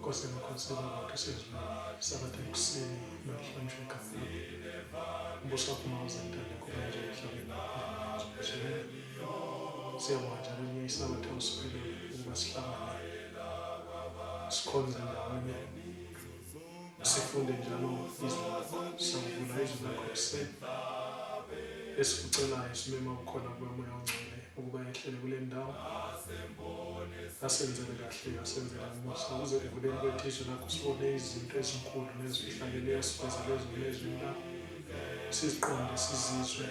Nkosi enkosini abantu sezweni sabathe ekuseni namhlanje igama umbuso wakho mawuzendane kuba nje emhlabeni siyabonga njalo elinye isabatha usiphelele ukuba sihlangane sikhonze ndawonye sifunde njalo izwi lakho sangula izwi lakho ekuseni esikucelayo simema ukhona kumoya ongcwele ukuba yehlele kule ndawo asenzele kahle asenzele umusa ukuze ekuvuleni kwethu izwi lakho sibone izinto ezinkulu nezifihlakeleyo sifezele ezimezweni lakho siziqonde sizizwe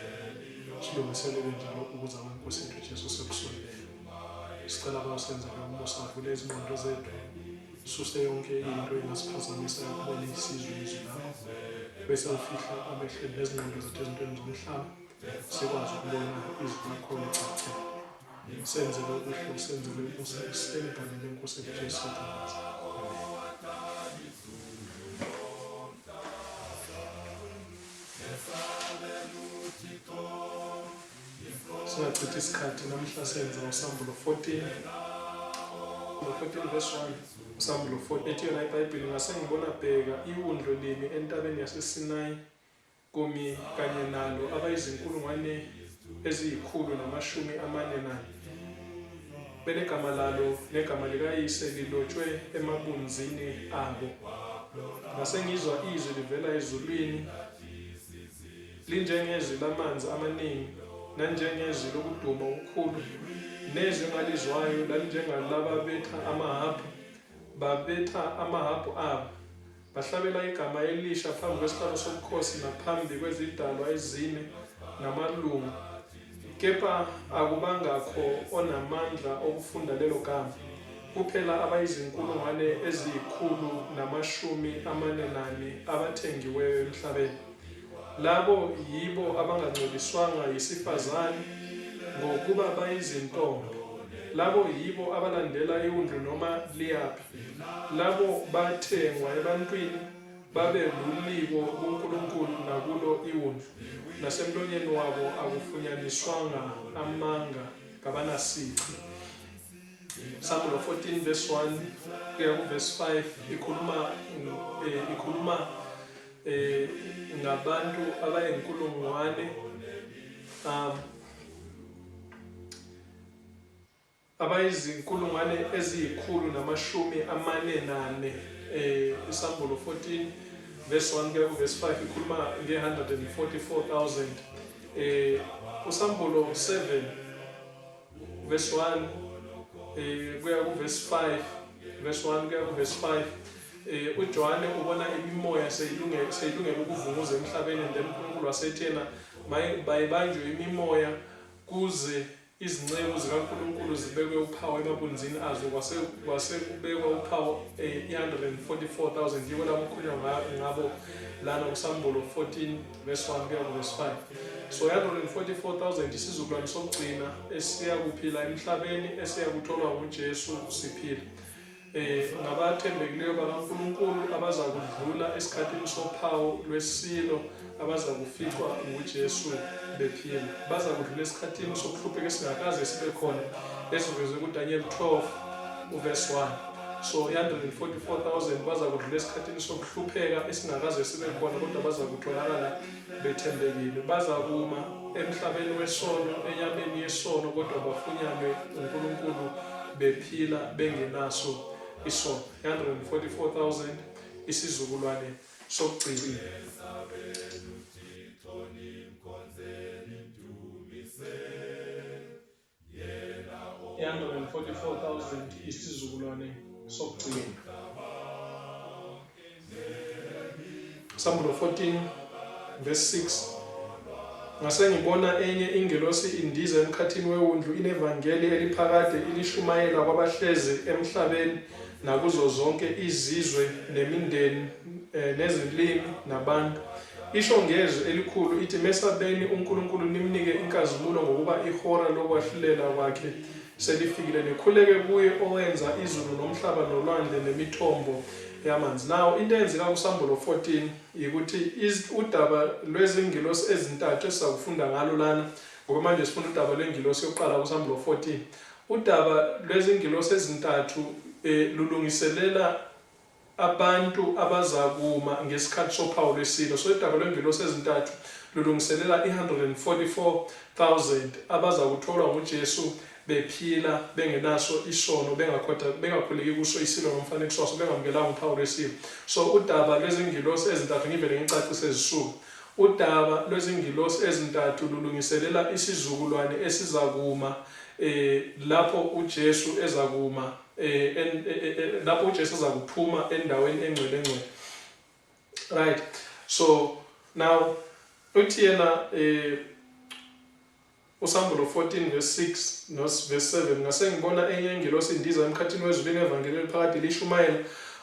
silungiselele njalo ukuza kwenkosi yethu Jesu sekusondele sicela bawusenzele umusa avule izingqondo zethu suse yonke into engasiphazamisa ukubona isizwe izwi lakho bese ufihla abehleli nezingqondo zethu ezintweni zomhlaba sikwazi ukubona izwi lakho licacile senzele ukuhle senzele umusa ekuseni egameni lenkosi yethu Jesu singachithi isikhathi namhla senza usambulo 14 verse 1 usambulo 14 ethi yona iBhayibheli ngase ngibona bheka iwundlo limi entabeni yaseSinayi kumi kanye nalo abayizinkulungwane eziyi140 belegama lalo negama likayise lilotshwe emabunzini abo ngase ngizwa izwi livela ezulwini linjengezwi lamanzi amaningi nanjengezwi lokuduma okukhulu nezwi engalizwayo lalinjengalaba babetha amahabhu abo bahlabela igama elisha phambi kwesihlalo sobukhosi naphambi kwezidalwa ezine namalungu kepha akubangakho onamandla okufunda lelo gama kuphela abayizinkulungwane eziyi140 abathengiweyo emhlabeni labo yibo abangangcoliswanga yisifazane ngokuba bayizintombi labo yibo abalandela iwundlu noma liyaphi labo bathengwa ebantwini babe lulibo kuNkulunkulu nakulo iwundlu nasemlonyeni wabo akufunyaniswanga amanga kabanasici. Psalm 14 verse 1 kuya ku verse 5 ikhuluma ngabantu abayinkulungwane abayizinkulungwane eziyi144 Psalm 14 verse 1 kuya ku verse 5 ikhuluma nge144,000 Psalm 7 verse 1 kuya ku verse 5 verse 1 kuya ku verse 5 uJohane ubona imimoya seyilungela ukuvunguza emhlabeni uNkulunkulu wasethena bayibanjwe imimoya kuze izinceku zikaNkulunkulu zibekwe uphawu emabunzini azo kwase kubekwa uphawu 144,000 yibo labo kukhulunywa ngabo lana kuPsalm 14 verse 1 kuya ku verse 5 so 144,000 isizukulwane sokugcina esiya kuphila emhlabeni esiya kutholwa nguJesu siphila ngabathembekileyo bakaNkulunkulu abaza kudlula esikhathini sophawu lwesilo abaza kuficwa nguJesu bephila baza kudlula esikhathini sokuhlupheka esingakaze sibe khona esivezwe kuDaniel 12 uverse 1 so 144,000 baza kudlula esikhathini sokuhlupheka esingakaze sibe khona kodwa baza kutholakala bethembekile baza kuma emhlabeni wesono enyameni yesono kodwa bafunyanwe uNkulunkulu bephila bengenaso isono 144,000 isizukulwane sokugcina 144,000 isizukulwane sokugcina Psalm 14 verse 6 ngase ngibona enye ingelosi indiza emkhathini wewundlu inevangeli eliphakade ilishumayela kwabahlezi emhlabeni nakuzo zonke izizwe nemindeni nezilimi nabantu isho ngezwi elikhulu ithi mesabeni uNkulunkulu nimnike inkazimulo ngokuba ihora lokwahlulela kwakhe selifikile nekhuleke kuye owenza izulu nomhlaba nolwandle nemithombo yamanzi nawo into eyenzeka kuPsalm 14 ukuthi udaba lwezingilosi ezintathu esizakufunda ngalo lana ngoba manje sifunda udaba lwengilosi yokuqala kuPsalm 14 udaba lwezingilosi ezintathu lulungiselela abantu abazakuma ngesikhathi sophawu lwesilo. So idaba lwengilosi ezintathu lulungiselela 144,000 abazakutholwa nguJesu bephila bengenaso isono, bengakhuleki kuso isilo nomfanekiso waso, bengamukelanga uphawu lwesilo. So udaba lwezingilosi ezintathu ngivele ngicacise izisuku. Udaba lwezingilosi ezintathu lulungiselela isizukulwane esizakuma lapho uJesu ezakuma lapho uJesu ezakuphuma endaweni engcwele. Right. So now uthi yena uSambulo 14 verse 6 verse 7 ngase ngibona enye ingilosi indiza emkhathini wezulu ngevangeli eliphakathi lishumayela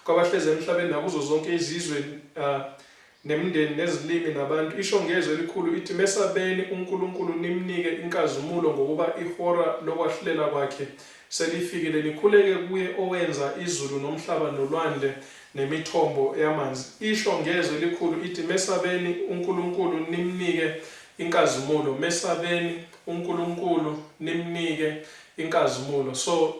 kwabahlezi emhlabeni nakuzo zonke izizwe nemindeni nezilimi nabantu. Isho ngezwi elikhulu ithi, mesabeni uNkulunkulu nimnike inkazumulo ngokuba ihora lokwahlela kwakhe selifikile. Nikhuleke kuye owenza izulu nomhlaba nolwandle nemithombo yamanzi. Isho ngezwi elikhulu ithi, mesabeni uNkulunkulu nimnike inkazumulo. Mesabeni uNkulunkulu nimnike inkazumulo. So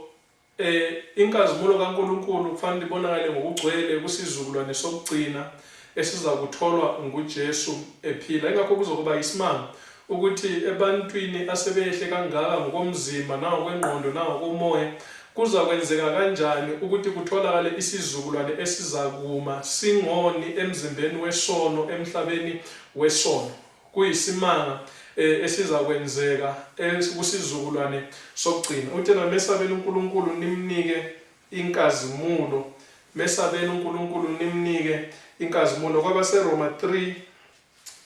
inkazumulo kaNkulunkulu kufanele ibonakale ngokugcwele kusizukulwane sokugcina esizakutholwa nguJesu ephila. Ingakho kuzokuba isimanga ukuthi ebantwini asebehle kangaka ngokomzimba nangokwengqondo nangokomoya kuza kwenzeka kanjani ukuthi kutholakale isizukulwane esizakuma singoni emzimbeni wesono emhlabeni wesono. Kuyisimanga esizakwenzeka kusizukulwane sokugcina. Uthena mesabeni uNkulunkulu nimnike inkazimulo. Mesabeni uNkulunkulu nimnike inkazimulo. KwabaseRoma 3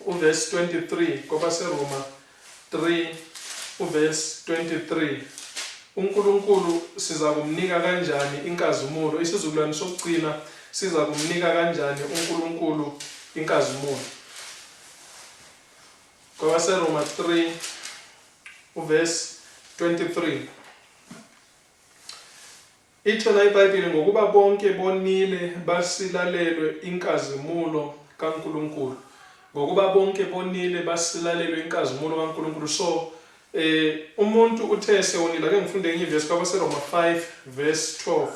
uverse 23. KwabaseRoma 3 uverse 23. uNkulunkulu siza kumnika kanjani inkazimulo? Isizukulwane sokugcina siza kumnika kanjani uNkulunkulu inkazimulo? KwabaseRoma 3 uverse 23. Ithona iBhayibheli ngokuba bonke bonile basilalelwe inkazimulo kaNkulunkulu. Ngokuba bonke bonile basilalelwe inkazimulo kaNkulunkulu. So umuntu uthe sewonile, ake ngifunde enye iverse kwabaseRoma 5 verse 12.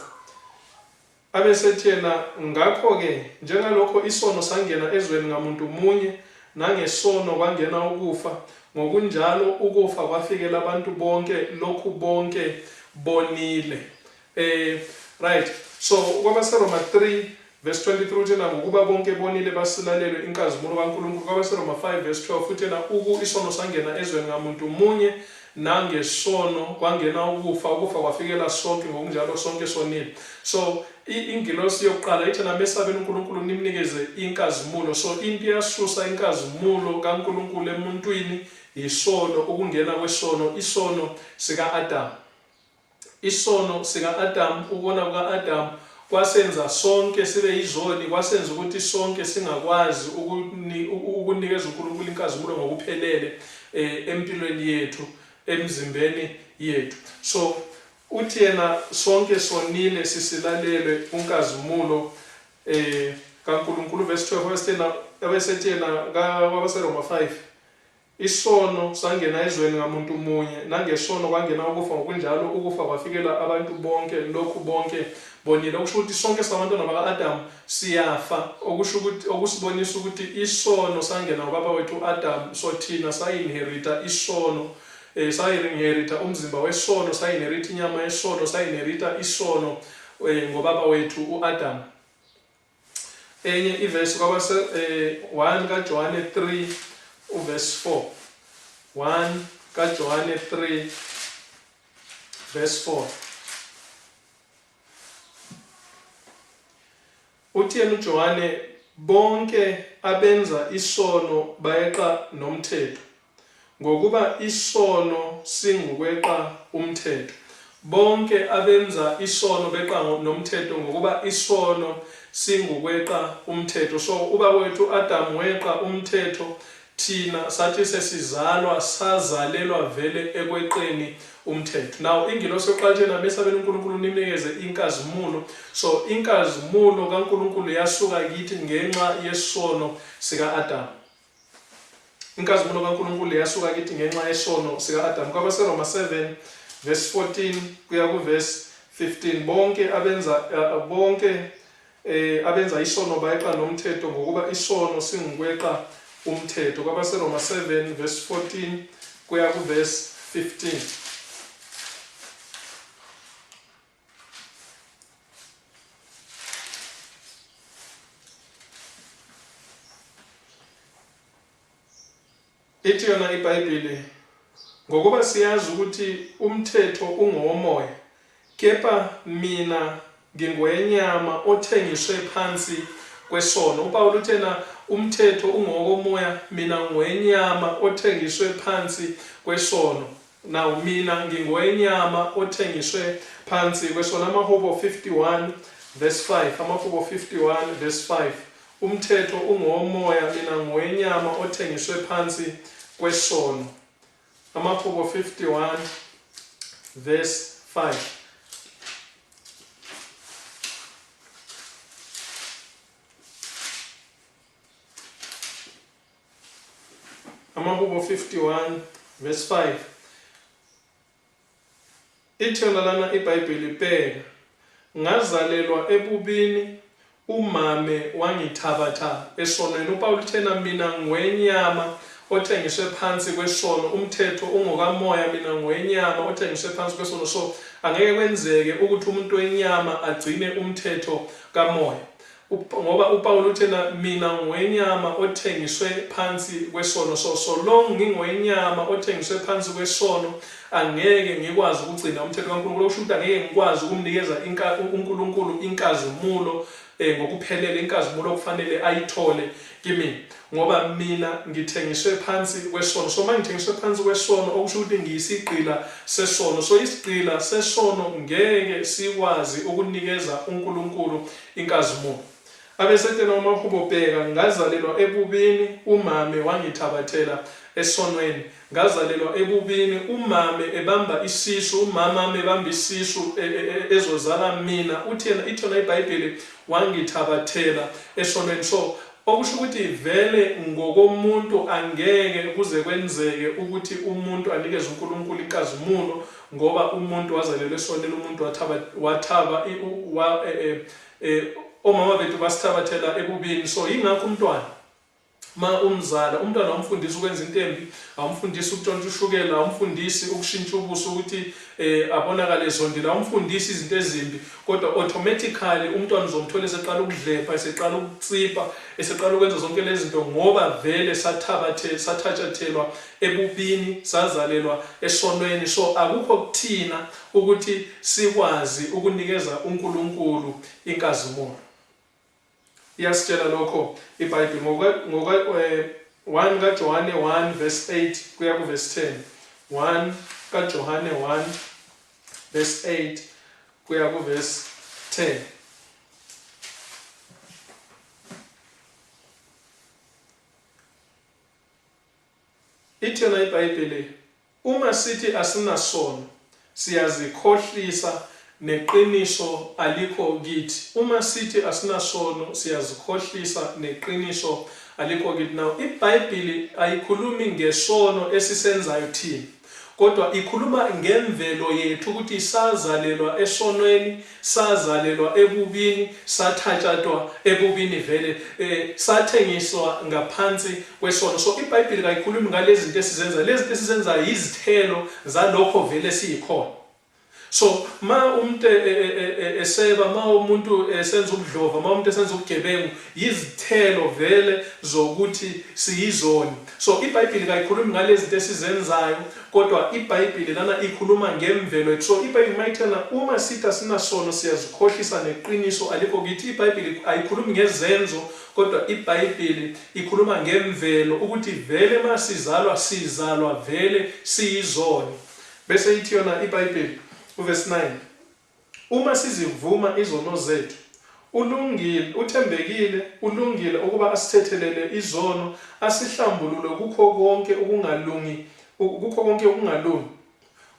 Abesethi yena, ngakho ke njengalokho isono sangena ezweni ngamuntu munye, nangesono kwangena ukufa, ngokunjalo ukufa kwafikela abantu bonke, lokhu bonke bonile. Right. So kwabaseRoma 3 verse 23 uthena ngokuba bonke bonile basilalelwe inkazimulo kaNkulunkulu. KwabaseRoma 5 verse 12 uthena isono sangena ezweni ngamuntu munye, nangesono kwangena ukufa, ukufa kwafikela sonke, ngokunjalo sonke sonile. So ingilosi yokuqala ithena mesabeni uNkulunkulu nimnikeze inkazimulo. So into yasusa inkazimulo kaNkulunkulu emuntwini isono, ukungena kwesono, isono sika Adam. Isono sika Adam, ukubona kuka-Adam kwasenza sonke sibe yizoni, kwasenza ukuthi sonke singakwazi ukunikeza uNkulunkulu inkazimulo ngokuphelele empilweni yethu, emzimbeni yethu. So uthi yena sonke sonile sisilalelwe unkazimulo kaNkulunkulu. Verse 12 abesethi yena kwabaseRoma 5, isono sangena ezweni ngamuntu munye, nangesono kwangena ukufa, ngokunjalo ukufa kwafikela abantu bonke, lokhu bonke bonile. Okusho ukuthi sonke sabantwana baka-Adam siyafa, okusibonisa ukuthi isono sangena ngobaba wethu Adam. So thina sayinherita isono, sayinherita umzimba wesono, sayinherita inyama yesono, sayinherita isono ngobaba wethu uAdam. Enye iverse kwabase 1 kaJohane 3 uverse 4. 1 kaJohane 3 verse 4. Uthi yena uJohane, bonke abenza isono bayeqa nomthetho, ngokuba isono singukweqa umthetho. Bonke abenza isono beqa nomthetho, ngokuba isono singukweqa umthetho. So ubaba wethu Adam weqa umthetho, thina sathi sesizalwa sazalelwa vele ekweqeni umthetho. Now ingilosi yokuqala thina mesabeni uNkulunkulu nimnikeze inkazimulo. So inkazimulo kaNkulunkulu yasuka kithi ngenxa yesono sika Adam. Inkazimulo kaNkulunkulu yasuka kithi ngenxa yesono sika Adam. KwabaseRoma 7 verse 14 kuya ku verse 15, bonke abenza isono bayeqa nomthetho ngokuba isono singukweqa umthetho. KwabaseRoma 7 verse 14 kuya kuverse 15. Ithi yona iBhayibheli, ngokuba siyazi ukuthi umthetho ungowomoya, kepha mina ngingwenyama othengiswe phansi kwesono. uPawulu uthena umthetho ungowomoya, mina ngwenyama othengiswe phansi kwesono. Now mina ngingwenyama othengiswe phansi kwesono. AmaHubo 51 verse 5. AmaHubo 51 verse 5. Umthetho ungowomoya, mina ngwenyama othengiswe phansi kwesono. AmaHubo 51 verse 5. AmaHubo 51 verse 5. Ithi lana iBhayibheli, bheka, ngazalelwa ebubini, umame wangithabatha esonweni. uPawulu uthena mina ngwenyama othengiswe phansi kwesono. Umthetho ungokamoya, mina ngwenyama othengiswe phansi kwesono. So angeke kwenzeke ukuthi umuntu wenyama agcine umthetho kamoya, ngoba uPawulu uthena mina ngwenyama othengiswe phansi kwesono. So long ngingwenyama othengiswe phansi kwesono, angeke ngikwazi ukugcina umthetho kaNkulunkulu. Okusho ukuthi angeke ngikwazi ukumnikeza uNkulunkulu inkazimulo ngokuphelele, inkazimulo okufanele ayithole kimi, ngoba mina ngithengiswe phansi kwesono. So mangithengiswe phansi kwesono, okusho ukuthi ngiyisigqila sesono. So isigqila sesono ngeke sikwazi ukunikeza uNkulunkulu inkazimulo. Abesetena uMahubo, bheka, ngazalelwa ebubini, umame wangithabathela esonweni. Ngazalelwa ebubini, umame ebamba isisu, umama ebamba isisu ezozala mina. Uthena ithona iBhayibheli, wangithabathela esonweni. So okusho ukuthi vele ngokomuntu angeke kuze kwenzeke ukuthi umuntu anikeze uNkulunkulu inkazimulo, ngoba umuntu wazalelwa esonweni, umuntu wathaba omama bethu basithabathela ebubini. So yingakho umntwana ma umzala, umntwana awumfundisi ukwenza into embi, awumfundisi ukutshontsha ushukela, awumfundisi ukushintsha ubuso ukuthi abonakale ezondile, awumfundisi izinto ezimbi, kodwa automatically umntwana uzomthola eseqala ukudlepha, eseqala ukutsipa, eseqala ukwenza zonke lezi zinto, ngoba vele sathatshathelwa ebubini, sazalelwa esonweni. So akukho kuthina ukuthi sikwazi ukunikeza uNkulunkulu inkazimulo. Iyasitshela lokho iBhayibheli ngoka 1 kaJohane 1 verse 8 kuya ku verse 10. 1 kaJohane 1 verse 8 kuya ku verse 10. Ithi yona iBhayibheli, uma sithi asinasono, siyazikhohlisa neqiniso alikho kithi. Uma sithi asinasono, siyazikhohlisa neqiniso alikho kithi. Now iBhayibheli ayikhulumi ngesono esisenzayo thina, kodwa ikhuluma ngemvelo yethu ukuthi sazalelwa esonweni, sazalelwa ebubini, sathatshatwa ebubini, vele sathengiswa ngaphansi kwesono. So iBhayibheli ayikhulumi ngalezi zinto esizenzayo. Lezi zinto esizenzayo yizithelo zalokho vele siyikhona. So ma umuntu eseba, ma umuntu esenza ubudlova, ma umuntu esenza ubugebengu, yizithelo vele zokuthi siyizoni. So iBhayibheli ayikhulumi ngalezi zinto esizenzayo, kodwa iBhayibheli lana ikhuluma ngemvelo yethu. So iBhayibheli mayithena uma sithi asinasono, siyazikhohlisa neqiniso alikho kithi. iBhayibheli ayikhulumi ngezenzo, kodwa iBhayibheli ikhuluma ngemvelo, ukuthi vele ma sizalwa vele siyizoni. Bese ithi yona iBhayibheli uverse 9, uma sizivuma izono zethu, ulungile, uthembekile, ulungile ukuba asithethelele izono, asihlambulule kukho konke ukungalungi.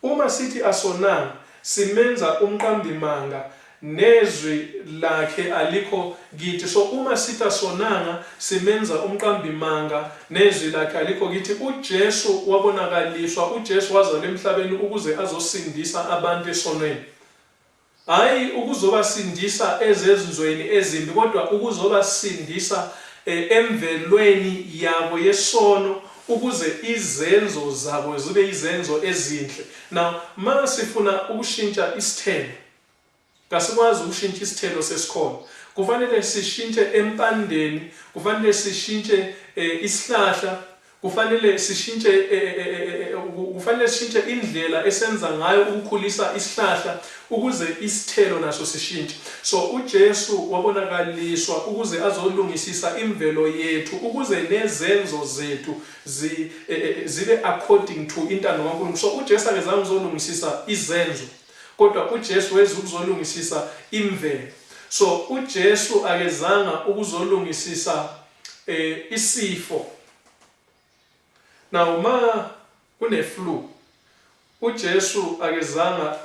Uma sithi asonanga, simenza umqambimanga, nezwi lakhe alikho kithi. So uma sithi asonanga, simenza umqambimanga, nezwi lakhe alikho kithi. uJesu wabonakaliswa, uJesu wazalwa emhlabeni ukuze azosindisa abantu esonweni. hayi ukuzobasindisa ezenzweni ezimbi kodwa ukuzobasindisa emvelweni yabo yesono ukuze izenzo zabo zibe izenzo ezinhle. Now masifuna ukushintsha isithelo, kasikwazi ukushintsha isithelo sesikhona, kufanele sishintshe empandeni, kufanele sishintshe isihlahla, kufanele sishintshe indlela esenza ngayo ukukhulisa isihlahla ukuze isithelo naso sishintshe. So uJesu wabonakaliswa ukuze azolungisisa imvelo yethu ukuze nezenzo zethu zibe according to intando kaNkulunkulu. So uJesu akezange ukuzolungisisa izenzo kodwa uJesu weze ukuzolungisisa imvelo. So uJesu akezanga ukuzolungisisa isifo. Now ma kune-flu, uJesu akezanga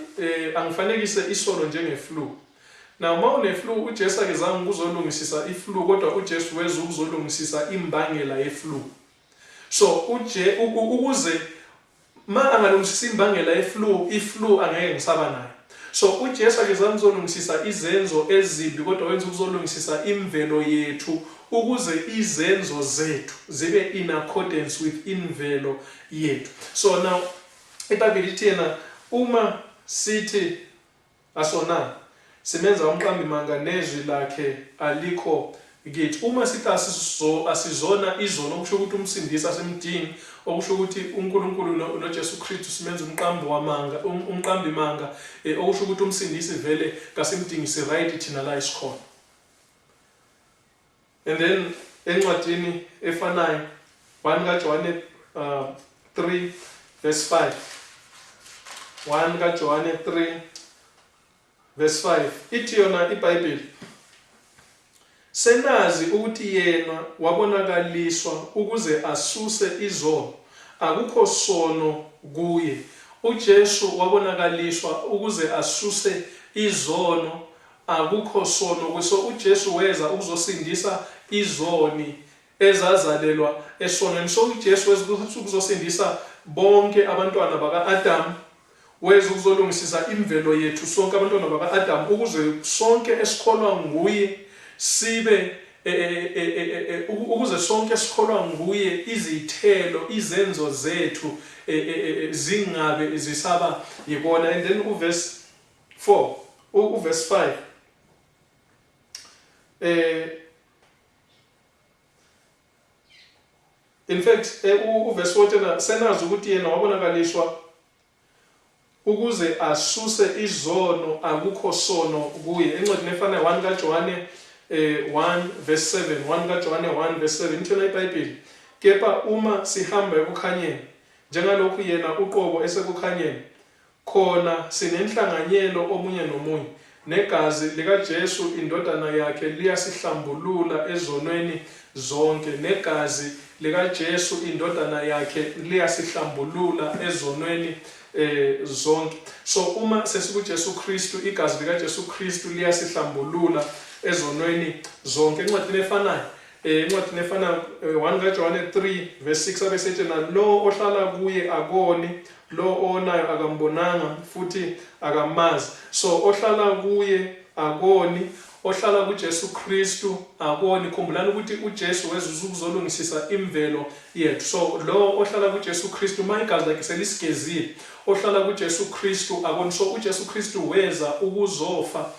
angifanekise isono njenge-flu. Now ma une-flu, uJesu akezanga ukuzolungisisa i-flu kodwa uJesu weze ukuzolungisisa imbangela ye-flu. So ukuze ma angalungisisa imbangela ye-flu, i-flu angeke ngisaba nayo. So uJesu akezange ukuzolungisisa izenzo ezimbi kodwa wenza ukuzolungisisa imvelo yethu ukuze izenzo zethu zibe in accordance with imvelo yethu. So now iBhayibheli lithi yena uma sithi asona simenza umqambi manga nezwi lakhe alikho kithi. Uma sithi asizona izono okusho ukuthi umsindisi asemdini, okusho ukuthi uNkulunkulu noJesu Kristu simenza umqambi manga, okusho ukuthi umsindisi vele kasimdingisi right thina la isikhona. And then encwadini efanayo 1 kaJohane 3 verse 5. 1 kaJohane 3 verse 5 ithi yona iBhayibheli, senazi ukuthi yena wabonakaliswa ukuze asuse izono, akukho sono kuye. uJesu wabonakaliswa ukuze asuse izono, akukho sono. So uJesu weza ukuzosindisa izoni ezazalelwa esonweni. So uJesu weza ukuzosindisa bonke abantwana baka-Adamu, weza ukuzolungisisa imvelo yethu sonke abantwana baka-Adamu ukuze sonke esikholwa nguye sibe ukuze sonke esikholwa nguye izithelo izenzo zethu zingabe zisaba yikona. And then uverse 4 uverse 5 in fact uverse 4 tena senazi ukuthi yena wabonakaliswa ukuze asuse izono, akukho sono kuye. Encwadini efanayo 1 kaJohane 1 verse 7, 1 kaJohane 1 verse 7 ithi yona iBhayibheli, kepha uma sihamba ekukhanyeni njengalokhu yena uqobo esekukhanyeni, khona sinenhlanganyelo omunye nomunye negazi likaJesu indodana yakhe liyasihlambulula ezonweni zonke. Negazi likaJesu indodana yakhe liyasihlambulula ezonweni zonke. So uma sesikuJesu Kristu, igazi likaJesu Kristu liyasihlambulula ezonweni zonke. Encwadini efanayo 1 kaJohane 3 verse 6 abesethi na lo ohlala kuye akoni, lo onayo akambonanga futhi akamazi. So ohlala kuye akoni, ohlala kuJesu Kristu akoni. Khumbulani ukuthi uJesu weza ukuzolungisisa imvelo yethu. So lo ohlala kuJesu Kristu uma igazi lakhe selisigezile, ohlala kuJesu Kristu akoni. So uJesu Kristu weza ukuzofa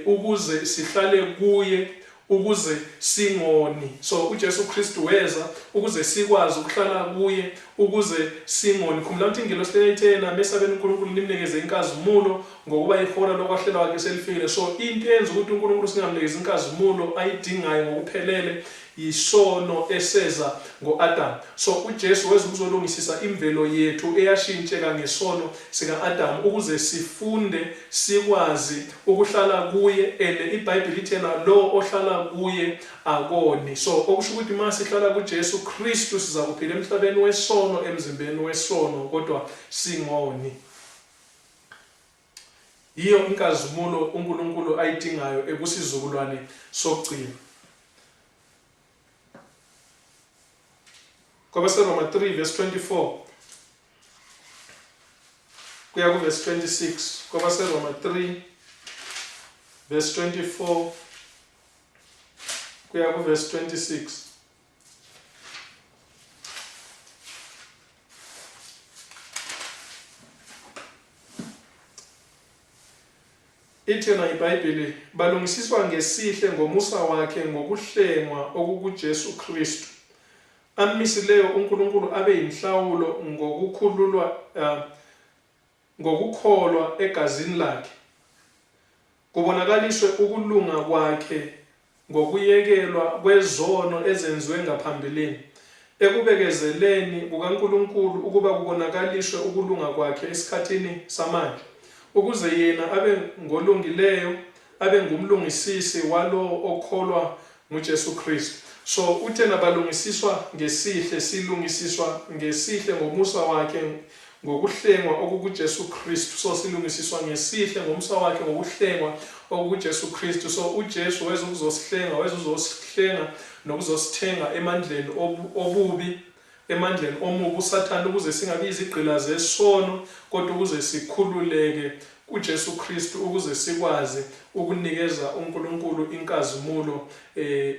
ukuze sihlale kuye, ukuze singoni. So uJesu Kristu weza ukuze sikwazi ukuhlala kuye, ukuze singoni. Khumbula ukuthi ingelosi leyithena mesabeni uNkulunkulu nimnikeze inkazimulo ngokuba ihora lokwahlelwa kwakhe selifikile. So into eyenza ukuthi uNkulunkulu singamnikeze inkazimulo ayidingayo ngokuphelele yisono eseza ngo-Adamu. So uJesu weza ukuzolungisisa imvelo yethu eyashintsheka ngesono sika-Adamu ukuze sifunde sikwazi ukuhlala kuye. And iBhayibheli lithi yena lo ohlala kuye akoni. So okusho ukuthi uma sihlala kuJesu Kristu siza kuphila emhlabeni wesono, emzimbeni wesono, kodwa singoni. Yiyo inkazimulo uNkulunkulu ayidingayo ekusizukulwane sokugcina. KwabaseRoma 3 verse 24 kuya ku verse 26. KwabaseRoma 3 verse 24 kuya ku verse 26. Ithi yona iBhayibheli, balungisiswa ngesihle ngomusa wakhe ngokuhlengwa okukuJesu Kristu, amisileyo uNkulunkulu abe yinhlawulo ngokukholwa egazini lakhe, kubonakaliswe ukulunga kwakhe ngokuyekelwa kwezono ezenziwe ngaphambilini, ekubekezeleni kukaNkulunkulu ukuba kubonakaliswe ukulunga kwakhe esikhathini samanje, ukuze yena abe ngolungileyo, abe ngumlungisisi walo okholwa nguJesu Kristu. So uthena balungisiswa ngesihle, silungisiswa ngesihle ngomusa wakhe ngokuhlengwa okukuJesu Kristu. So silungisiswa ngesihle ngomusa wakhe ngokuhlengwa okukuJesu Kristu. So uJesu weza ukuzosihlenga nokuzosithenga emandleni obubi, emandleni omubi uSathane, ukuze singabi izigqila zesono, kodwa ukuze sikhululeke kuJesu Kristu, ukuze sikwazi ukunikeza uNkulunkulu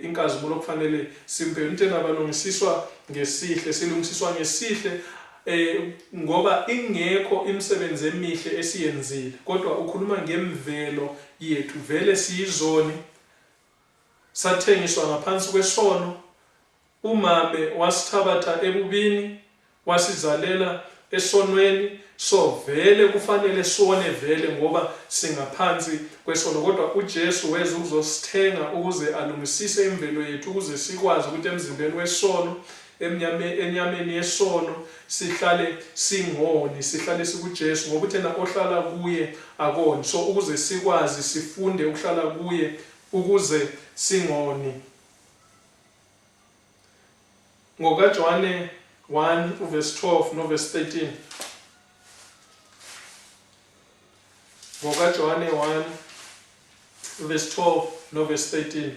inkazimulo kufanele simphe. Intena balungisiswa ngesihle, silungisiswa ngesihle ngoba ingekho imisebenzi emihle esiyenzile, kodwa ukhuluma ngemvelo yethu. Vele siyizoni, sathengiswa ngaphansi kwesono, umame wasithabatha ebubini, wasizalela esonweni. So vele kufanele sone vele ngoba singaphansi kwesono, kodwa uJesu weza ukuzosithenga ukuze alungisise imvelo yethu, ukuze sikwazi ukuthi emzimbeni wesono, enyameni yesono, sihlale singoni, sihlale sikuJesu, ngoba uthena ohlala kuye akoni. So ukuze sikwazi sifunde ukuhlala kuye ukuze singoni. NgokaJohane 1 verse 12 no verse 13. NgokaJohane 1 verse 12 no verse 13.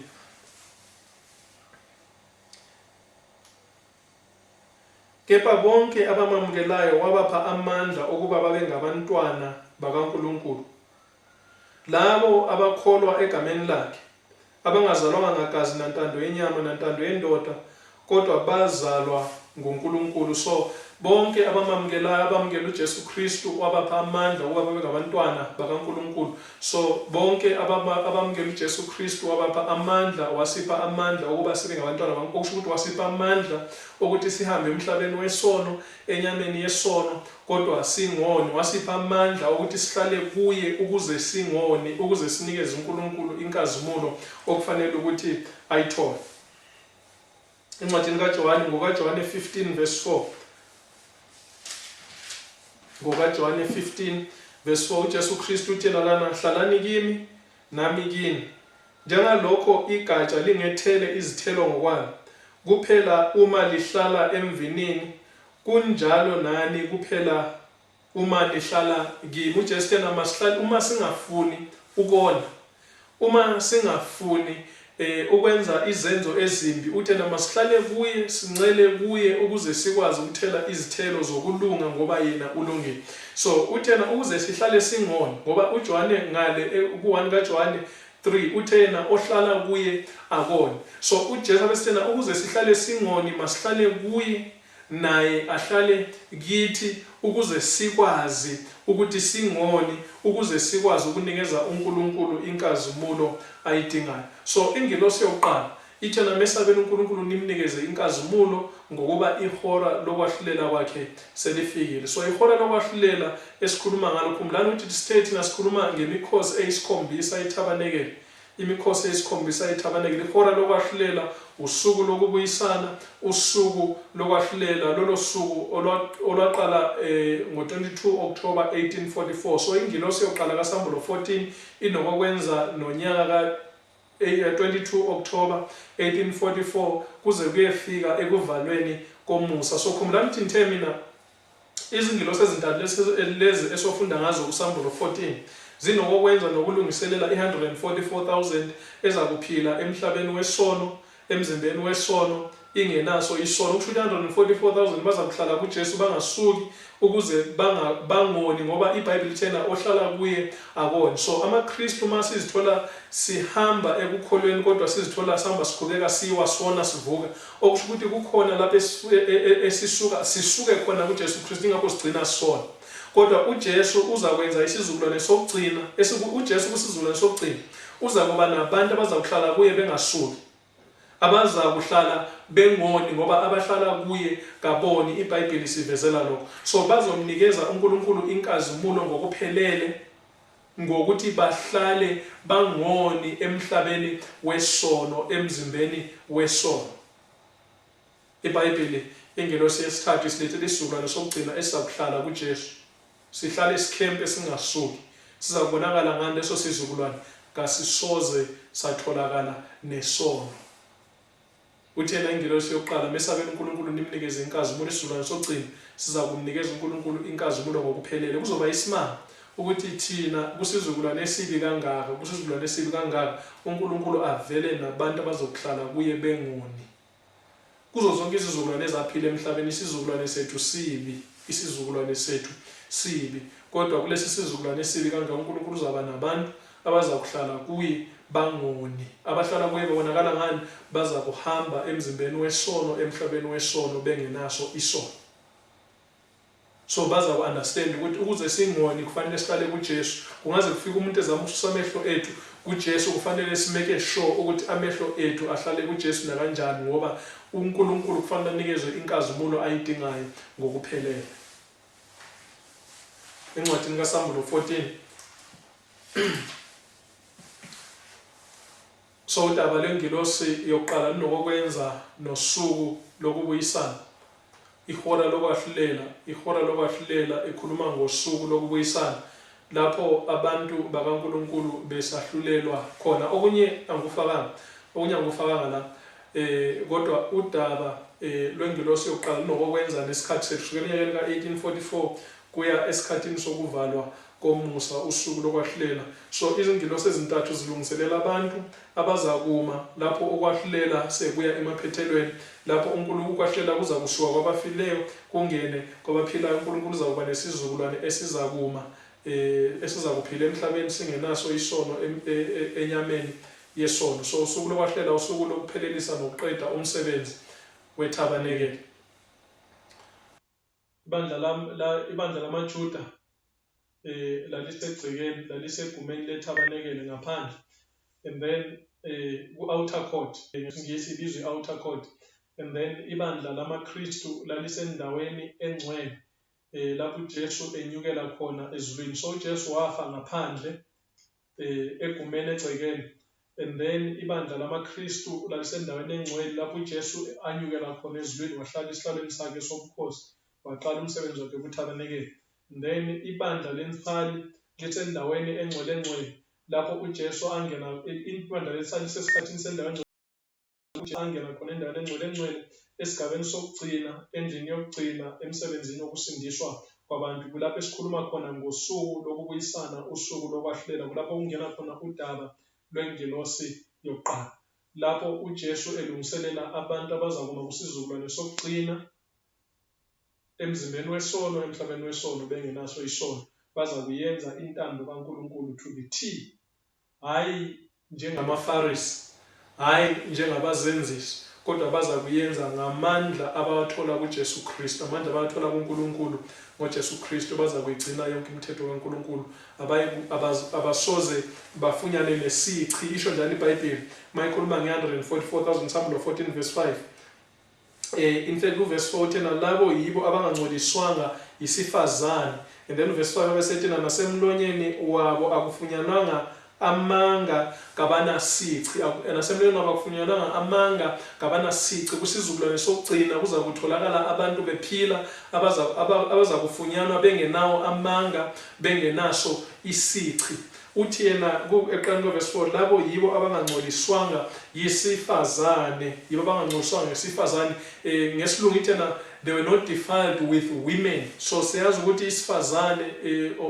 Kepha bonke abamamukelayo wabapha amandla okuba babe ngabantwana bakaNkulunkulu, labo abakholwa egameni lakhe, abangazalwanga ngagazi nantando yenyama nantando yendoda, kodwa bazalwa nguNkulunkulu. So bonke abamamukelayo, abamukela uJesu Kristu, wabapha amandla ukuba babe ngabantwana bakaNkulunkulu. So bonke abamukela uJesu Kristu, wabapha amandla, wasipha amandla ukuba sibe ngabantwana bakaNkulunkulu. Okusho ukuthi wasipha amandla ukuthi sihambe emhlabeni wesono, enyameni yesono, kodwa singoni. Wasipha amandla ukuthi sihlale kuye ukuze singoni, ukuze sinikeze uNkulunkulu inkazimulo okufanele ukuthi ayithole. Incwadini kaJohane, ngokaJohane 15 verse 4. NgokaJohane 15 verse 4 uJesu Kristu uthena lana, hlalani kimi nami kini, njengalokho igatsha lingethele izithelo ngokwalo, kuphela uma lihlala emvinini, kunjalo nani kuphela uma lihlala kimi. uJesu thena masihlale, uma singafuni ukona, uma singafuni ukwenza izenzo ezimbi, uthena masihlale kuye, sincele kuye ukuze sikwazi ukuthela izithelo zokulunga ngoba yena ulungile. So uthena ukuze sihlale singoni, ngoba uJohane ngale ku1 kaJohane 3 uthena ohlala kuye akoni. So uJesu abesithena ukuze sihlale singoni, masihlale kuye naye ahlale kithi, ukuze sikwazi ukuthi singoni, ukuze sikwazi ukunikeza uNkulunkulu inkazimulo ayidingayo. So ingilosi yokuqala ithena mesabela uNkulunkulu nimnikeze inkazimulo ngokuba ihora lokwahlulela kwakhe selifikile. So ihora lokwahlulela esikhuluma ngalo, khumbulani ukuthi state nasikhuluma ngemikhosi eyisikhombisa eTabanekele, imikhosi eyisikhombisa eTabanekele. Ihora lokwahlulela usuku lokubuyisana, usuku lokwahlulela, lolo suku olwaqala ngo-22 October 1844. So ingilosi yokuqala kaSambulo 14 inokwenza nonyaka ka 22 October 1844 kuze kuyefika ekuvalweni komusa. So khumbulani ukuthi ngithe mina izingilosi ezintathu lezi esofunda ngazo kuSambulo 14 zinokwenza nokulungiselela 144,000 ezakuphila emhlabeni wesono, emzimbeni wesono, ingenaso isono. Ukusho 144,000 bazakuhlala kuJesu bangasuki ukuze bangoni, ngoba iBhayibheli lithena ohlala kuye akoni. So amaKristu masizithola sihamba ekukholweni kodwa sizithola sihamba sikhubeka siwasona sivuka, okusho ukuthi kukhona lapho sisuke khona kuJesu Kristu, ingakho sigcina sona. Kodwa uJesu uzakwenza isizukulwane sokugcina, uJesu kusizukulwane sokugcina uza kuba nabantu abazakuhlala kuye bengasuki, abazakuhlala bengoni ngoba abahlala kuye kaboni. iBhayibheli sivezela lokho. So bazomnikeza uNkulunkulu inkazimulo ngokuphelele ngokuthi bahlale bangoni emhlabeni wesono, emzimbeni wesono. iBhayibheli ingelosi yesithathu isilethele isizukulwane sokugcina esizakuhlala kuJesu, sihlale isikhempe singasuki. Sizakubonakala ngani leso sizukulwane? Kasisoze satholakala nesono. Uthena ingelosi yokuqala, mesabeni uNkulunkulu nimnikeze inkazimulo isizukulwane sokugcina, siza kumnikeza uNkulunkulu inkazimulo ngokuphelele. Kuzoba isimanga ukuthi thina kusizukulwane esibi kangaka uNkulunkulu avele nabantu abazokuhlala kuye bengoni. Kuzo zonke izizukulwane ezaphila emhlabeni, isizukulwane sethu sibi, kodwa kulesi sizukulwane esibi kangaka uNkulunkulu uzaba nabantu abazakuhlala kuye bangoni. Abahlala kuye babonakala ngani? Baza kuhamba emzimbeni wesono, emhlabeni wesono bengenaso isono. So baza ku-understand ukuthi ukuze singoni kufanele sihlale kuJesu. Kungaze kufike umuntu ezama ukususa amehlo ethu kuJesu, kufanele simeke sure ukuthi amehlo ethu ahlale kuJesu nakanjani, ngoba uNkulunkulu kufanele anikezwe inkazimulo ayidingayo ngokuphelele. Encwadini kaSambulo 14 so udaba lwengilosi yokuqala linokwenza nosuku lokubuyisana. Ihora lokwahlulela ikhuluma ngosuku lokubuyisana, lapho abantu bakaNkulunkulu besahlulelwa khona. Okunye angufakanga la, kodwa udaba lwengilosi yokuqala linokwenza nesikhathi sethu kusukela eminyakeni ka-1844 kuya esikhathini sokuvalwa komusa, usuku lokwahlulela. So izingilosi ezintathu zilungiselela abantu abazakuma lapho okwahlulela sekuya emaphethelweni, lapho uNkulunkulu ukwahlulela kuza kusuka kwabafileyo kungene kwabaphilayo. uNkulunkulu uzakuba nesizukulwane esizakuma esizakuphila emhlabeni singenaso isono enyameni yesono. So usuku lokwahlulela usuku lokuphelelisa nokuqeda umsebenzi wethabanekeli. Ibandla lamaJuda lalisegcekeni, lalisegumeni lethabanekeli ngaphandle, and then ku-outer court, ngesingisi ibizwa i-outer court, and then ibandla lamaKristu lalisendaweni engcwele lapho uJesu enyukela khona ezulwini. So uJesu wafa ngaphandle egumeni egcekeni, and then ibandla lamaKristu lalisendaweni engcwele lapho uJesu anyukela khona ezulwini, wahlala esihlalweni sakhe sobukhosi, waqala umsebenzi wakhe wethabanekeli. Then ibandla lenfali lisendaweni engcwele lapho uJesu angena. Ibandla lesikhathini sendaweni angena khona endaweni engcwele esigabeni sokugcina, endlini yokugcina, emsebenzini wokusindiswa kwabantu. Kulapho esikhuluma khona ngosuku lokubuyisana, usuku lokwahlulela. Kulapho kungena khona udaba lwengilosi yokuqala, lapho uJesu elungiselela abantu abazakuma kusizukulwane sokugcina emzimbeni wesono, emhlabeni wesono bengenaso isono. Baza kuyenza intando kaNkulunkulu to the T, hayi njengamaFarisi, hayi njengabazenzisi, kodwa baza kuyenza ngamandla abawathola kuJesu Kristu, amandla abawathola kuNkulunkulu ngoJesu Kristu. Baza kuyigcina yonke imithetho kaNkulunkulu, abasoze bafunyane nesici. Isho njalo iBhayibheli mayikhuluma nge-144,000, Psalm 14 verse 5. In fact uverse 4 uthena labo yibo abangangcoliswanga yisifazane, and then verse 5 abesethina nasemlonyeni wabo akufunyanwanga amanga kabanasici, nasemlonyeni wabo akufunyanwanga amanga kabanasici. Kusizukulwane sokugcina kuza kutholakala abantu bephila abaza kufunyanwa bengenawo amanga, bengenaso isici. Uthi yena eqaleni kweverse 4 labo yibo abangangcoliswanga yisifazane, ngesilungu ithena they were not defiled with women. So siyazi ukuthi isifazane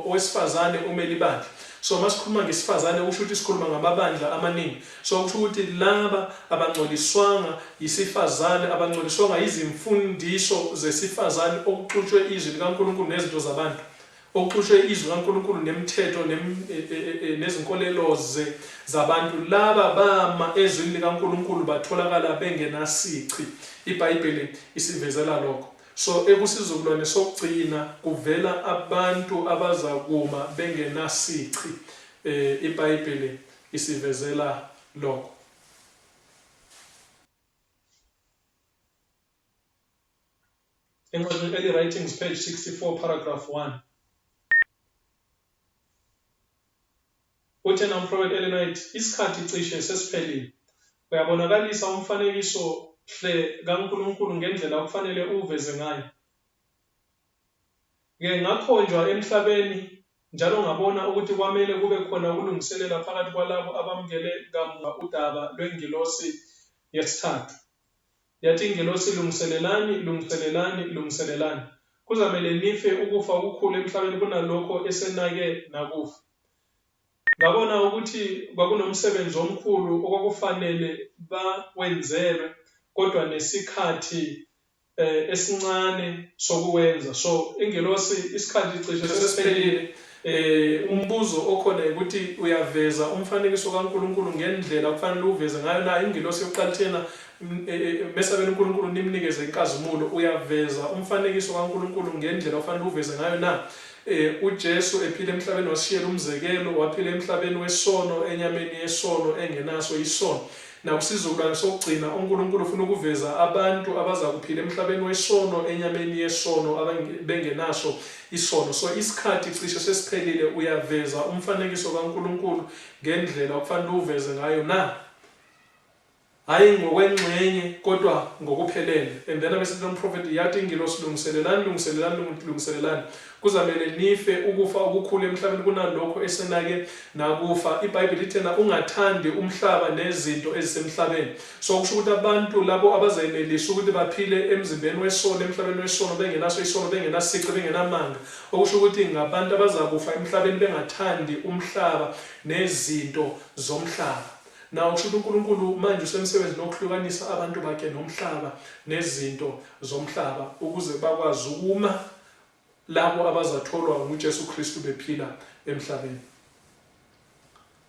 owesifazane umele ibandla. So masikhuluma ngesifazane usho ukuthi sikhuluma ngamabandla amaningi. So kusho ukuthi laba abangcoliswanga yisifazane, abangcoliswanga izimfundiso zesifazane okuxutshwe izwi likaNkulunkulu nezinto zabantu, okuxutshwe izwi likaNkulunkulu nemithetho nezinkolelo zabantu. Laba bama ezwini likaNkulunkulu batholakala bengenasici. iBhayibheli isivezela lokho. So ekusizukulwane sokugcina kuvela abantu abazakuma bengenasici. iBhayibheli isivezela lokho. Encwadini Early Writings page 64 paragraph 1. Uthena umprofeti Ellen White, isikhathi cishe sesiphelile. Uyabonakalisa umfanekiso hle kaNkulunkulu ngendlela okufanele uveze ngayo. Ngakhonjwa emhlabeni njalo ngabona ukuthi kwamele kube khona ukulungiselela phakathi kwalabo abamukele kamuva udaba lwengilosi yesithathu. Yathi ingilosi lungiselelani. Kuzamele nife ukufa okukhulu emhlabeni kunalokho esenake nakufa. Ngabona ukuthi kwakunomsebenzi omkhulu okwakufanele bawenzelwe kodwa nesikhathi esincane sokuwenza. So ingelosi isikhathi cishe sesiphelile. Umbuzo okhona ukuthi uyaveza umfanekiso kaNkulunkulu ngendlela kufanele uveze ngayo na. Ingelosi yokuqala thina mesabeni uNkulunkulu nimnikeze inkazimulo, uyaveza umfanekiso kaNkulunkulu ngendlela kufanele uveze ngayo na. uJesu ephila emhlabeni wasishiyela umzekelo, waphila emhlabeni wesono, enyameni yesono engenaso isono. Nakusizukulwane sokugcina uNkulunkulu ufuna ukuveza abantu abazakuphila emhlabeni wesono, enyameni yesono bengenaso isono. So isikhathi cishe sesiphelile uyaveza umfanekiso kaNkulunkulu ngendlela okufanele uveze ngayo na. Hayi ngokwengxenye kodwa ngokuphelele. And then abesithi umprofeti yathi ingilosi lungiselelani. Kuzamele nife ukufa okukhulu emhlabeni kunalokho esenake nakufa. iBhayibheli ithena ungathandi umhlaba nezinto ezisemhlabeni. So kusho ukuthi abantu labo abazayenelisa ukuthi baphile emzimbeni wesono, emhlabeni wesono bengenaso isono, bengenasici, bengenamanga. Okusho ukuthi ngabantu abazakufa emhlabeni bengathandi umhlaba nezinto zomhlaba. Now kusho uNkulunkulu manje usemsebenzini wokuhlukanisa abantu bakhe nomhlaba nezinto zomhlaba ukuze bakwazi ukuma labo abazatholwa nguJesu Kristu bephila emhlabeni.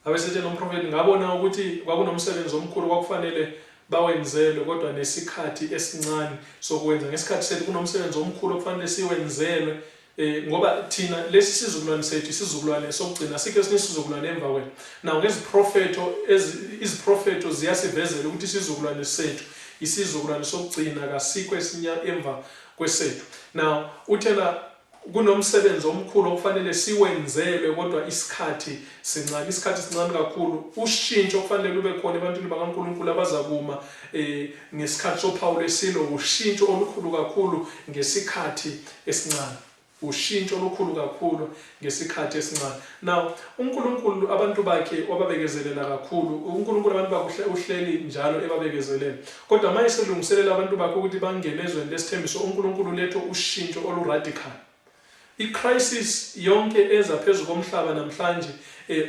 Abesithi nomprofeti ngabona ukuthi kwakunomsebenzi omkhulu kwakufanele bawenzelwe kodwa nesikhathi esincane sokwenza. Ngesikhathi sethu kunomsebenzi omkhulu okufanele siwenzelwe ngoba thina lesi sizukulwane sethu isizukulwane sokugcina sikho sinesizukulwane emva kwethu. Now iziprofeto ziyasivezela ukuthi isizukulwane sethu isizukulwane sokugcina kasikho esinya emva kwesethu. Now uthena kunomsebenzi omkhulu okufanele siwenzelwe kodwa isikhathi sincane. Isikhathi sincane kakhulu. Ushintsho okufanele lube khona ebantwini bakaNkulunkulu abazakuma ngesikhathi soPawulo esilo ushintsho olukhulu kakhulu ngesikhathi esincane. Ushintsho olukhulu kakhulu ngesikhathi esincane. Now uNkulunkulu abantu bakhe wababekezelela kakhulu. uNkulunkulu abantu bakhe uhleli njalo ebabekezelela. Kodwa manje selungiselela abantu bakhe ukuthi bangene ezweni lesithembiso, uNkulunkulu letho ushintsho oluradical. I-crisis yonke eza phezu komhlaba namhlanje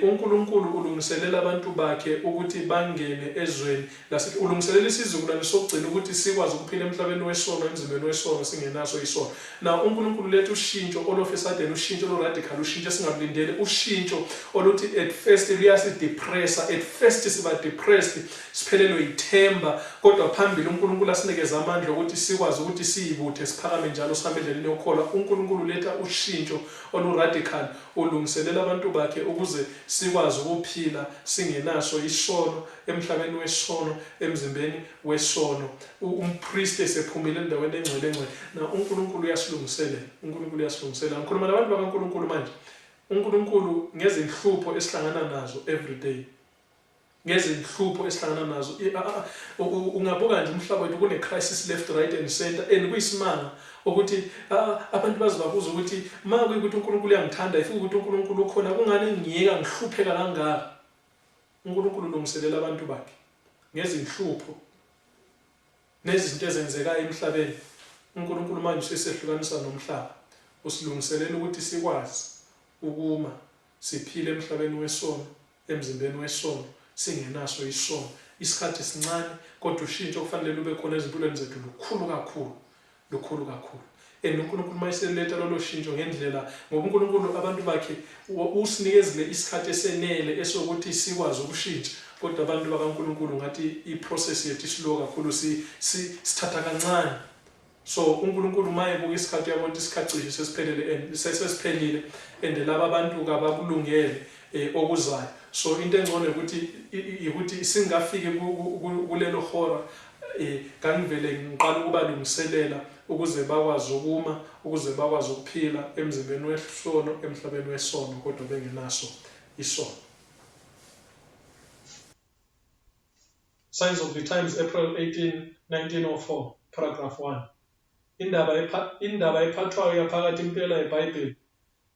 uNkulunkulu ulungiselela abantu bakhe ukuthi bangene ezweni lasithi ulungiselela isizukulwane sokugcina ukuthi sikwazi ukuphila emhlabeni wesono, emzimbeni wesono singenaso isono. Now uNkulunkulu lethu ushintsho olofesadeni, ushintsho oluradical, ushintsho singakulindele, ushintsho oluthi at first luyasidepressa, at first siba depressed, siphelelwe ithemba, kodwa phambili uNkulunkulu asinikeza amandla ukuthi sikwazi ukuthi siyibuthe siphakame njalo sihambe endleleni yokukholwa. uNkulunkulu letha ushintsho oluradical, ulungiselela abantu bakhe ukuze sikwazi ukuphila singenaso isono, emhlabeni wesono, emzimbeni wesono. Umpriest esephumile endaweni engcwele. Na uNkulunkulu uyasilungiselela, uNkulunkulu uyasilungiselela. Ngikhuluma nabantu bakaNkulunkulu manje. uNkulunkulu ngezinhlupho esihlangana nazo every day. Ngezinhlupho esihlangana nazo. Ungabuka nje umhlaba wethu kune crisis left, right and center and kuyisimanga ukuthi abantu bazibabuza ukuthi manje ukuthi uNkulunkulu uyangithanda, ifika ukuthi uNkulunkulu ukhona, kungani ngiyeka ngihlupheka kangaka. uNkulunkulu ulungiselela abantu bakhe ngezinhlupho nezinto ezenzekayo emhlabeni. uNkulunkulu manje usesehlukanisa nomhlaba, usilungiselela ukuthi sikwazi ukuma siphile emhlabeni wesono, emzimbeni wesono, singenaso isono. Isikhathi sincane kodwa ushintsho kufanele lube khona ezimpilweni zethu lukhulu kakhulu. And uNkulunkulu mayiseletha lolo shintsho ngendlela, ngoba uNkulunkulu abantu bakhe usinikezile isikhathi esenele esokuthi sikwazi ukushintsha, kodwa abantu bakaNkulunkulu ngathi iprocess yethu slow kakhulu, sithatha kancane. So uNkulunkulu mayebuka isikhathi uyabona isikhathi cishe sesiphelile and laba abantu kabakulungele okuzayo. So into engcono ukuthi singafiki kulelo hora kangivele ngiqala ukubalungiselela ukuze bakwazi ukuma, ukuze bakwazi ukuphila emzimbeni wesono, emhlabeni wesono, kodwa bengenaso isono. Signs of the Times, April 18, 1904, paragraph 1. Indaba ephathwayo yaphakathi impela yeBhayibheli.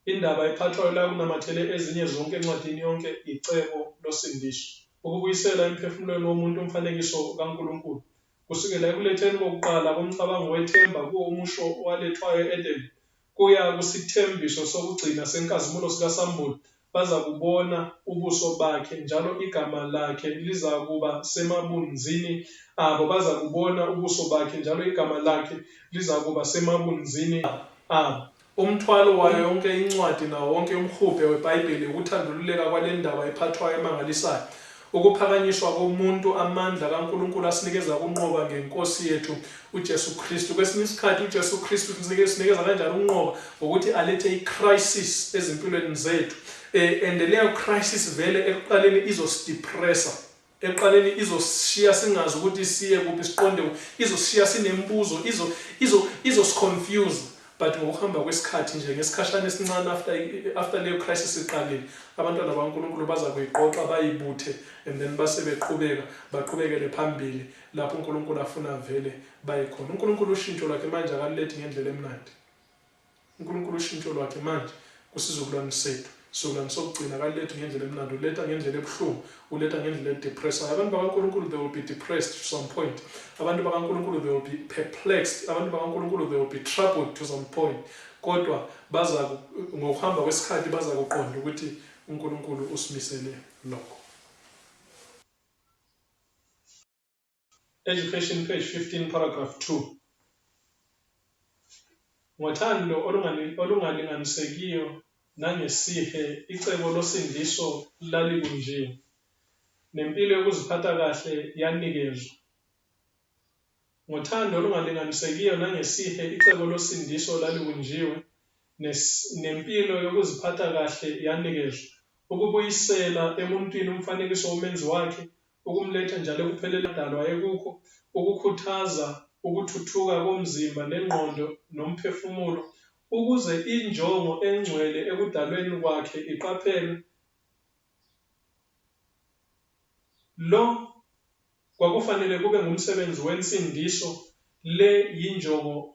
Indaba ephathwayo la kunamathele ezinye zonke encwadini yonke icebo losindiso. Ukubuyisela emphefumulweni womuntu umfanekiso kaNkulunkulu. Kusukela ekuletheni kokuqala komcabango wethemba kuwo umusho owalethwayo e-Edeni, kuya kusithembiso sokugcina senkazimulo sikaSambulo, baza kubona ubuso bakhe, njalo igama lakhe liza kuba semabunzini abo. Baza kubona ubuso bakhe, njalo igama lakhe liza kuba semabunzini abo. Umthwalo wayo yonke incwadi nawo wonke umhubhe weBhayibheli ukuthandululeka kwale ndaba ephathwayo emangalisayo. Ukuphakanyiswa komuntu, amandla kaNkulunkulu asinikeza ukunqoba ngeNkosi yethu uJesu Kristu. Kwesinye isikhathi uJesu Kristu sinikeza kanjani ukunqoba? Ngokuthi alethe i-crisis ezimpilweni zethu. And leyo crisis vele ekuqaleni izosidepressa. Ekuqaleni izosishiya singazi ukuthi siye kuphi, siqonde, izosishiya sinembuzo, izosiconfuse. But ngokuhamba kwesikhathi nje, ngesikhashana esincane after leyo crisis iqalile, abantwana bakaNkulunkulu baza kuyiqoqa bayibuthe, and then base baqhubekele phambili lapho uNkulunkulu afuna vele baye khona. uNkulunkulu ushintsho lwakhe manje akalilethi ngendlela emnandi. uNkulunkulu ushintsho lwakhe manje kusizukulwane sethu, isizukulwane sokugcina akalilethi ngendlela emnandi, uletha ngendlela ebuhlungu, uletha ngendlela edepressayo. Abantu bakaNkulunkulu they will be depressed to some point. Abantu bakaNkulunkulu they will be perplexed. Abantu bakaNkulunkulu they will be troubled to some point. Kodwa ngokuhamba kwesikhathi baza kuqonda ukuthi uNkulunkulu usimisele lokho. Education, page 15, paragraph 2. Ngothando olungalinganisekiyo nangesihe icebo losindiso lalikunjiwe, nempilo yokuziphatha kahle yanikezwa. Ngothando olungalinganisekiyo nangesihe icebo losindiso lalikunjiwe, nempilo yokuziphatha kahle yanikezwa. Ukubuyisela emuntwini umfanekiso womenzi wakhe, ukumletha njalo ekupheleni dalwa yekukho, ukukhuthaza ukuthuthuka komzimba nengqondo nomphefumulo, ukuze injongo engcwele ekudalweni kwakhe iqaphelwe. Lo kwakufanele kube ngumsebenzi wensindiso. Le yinjongo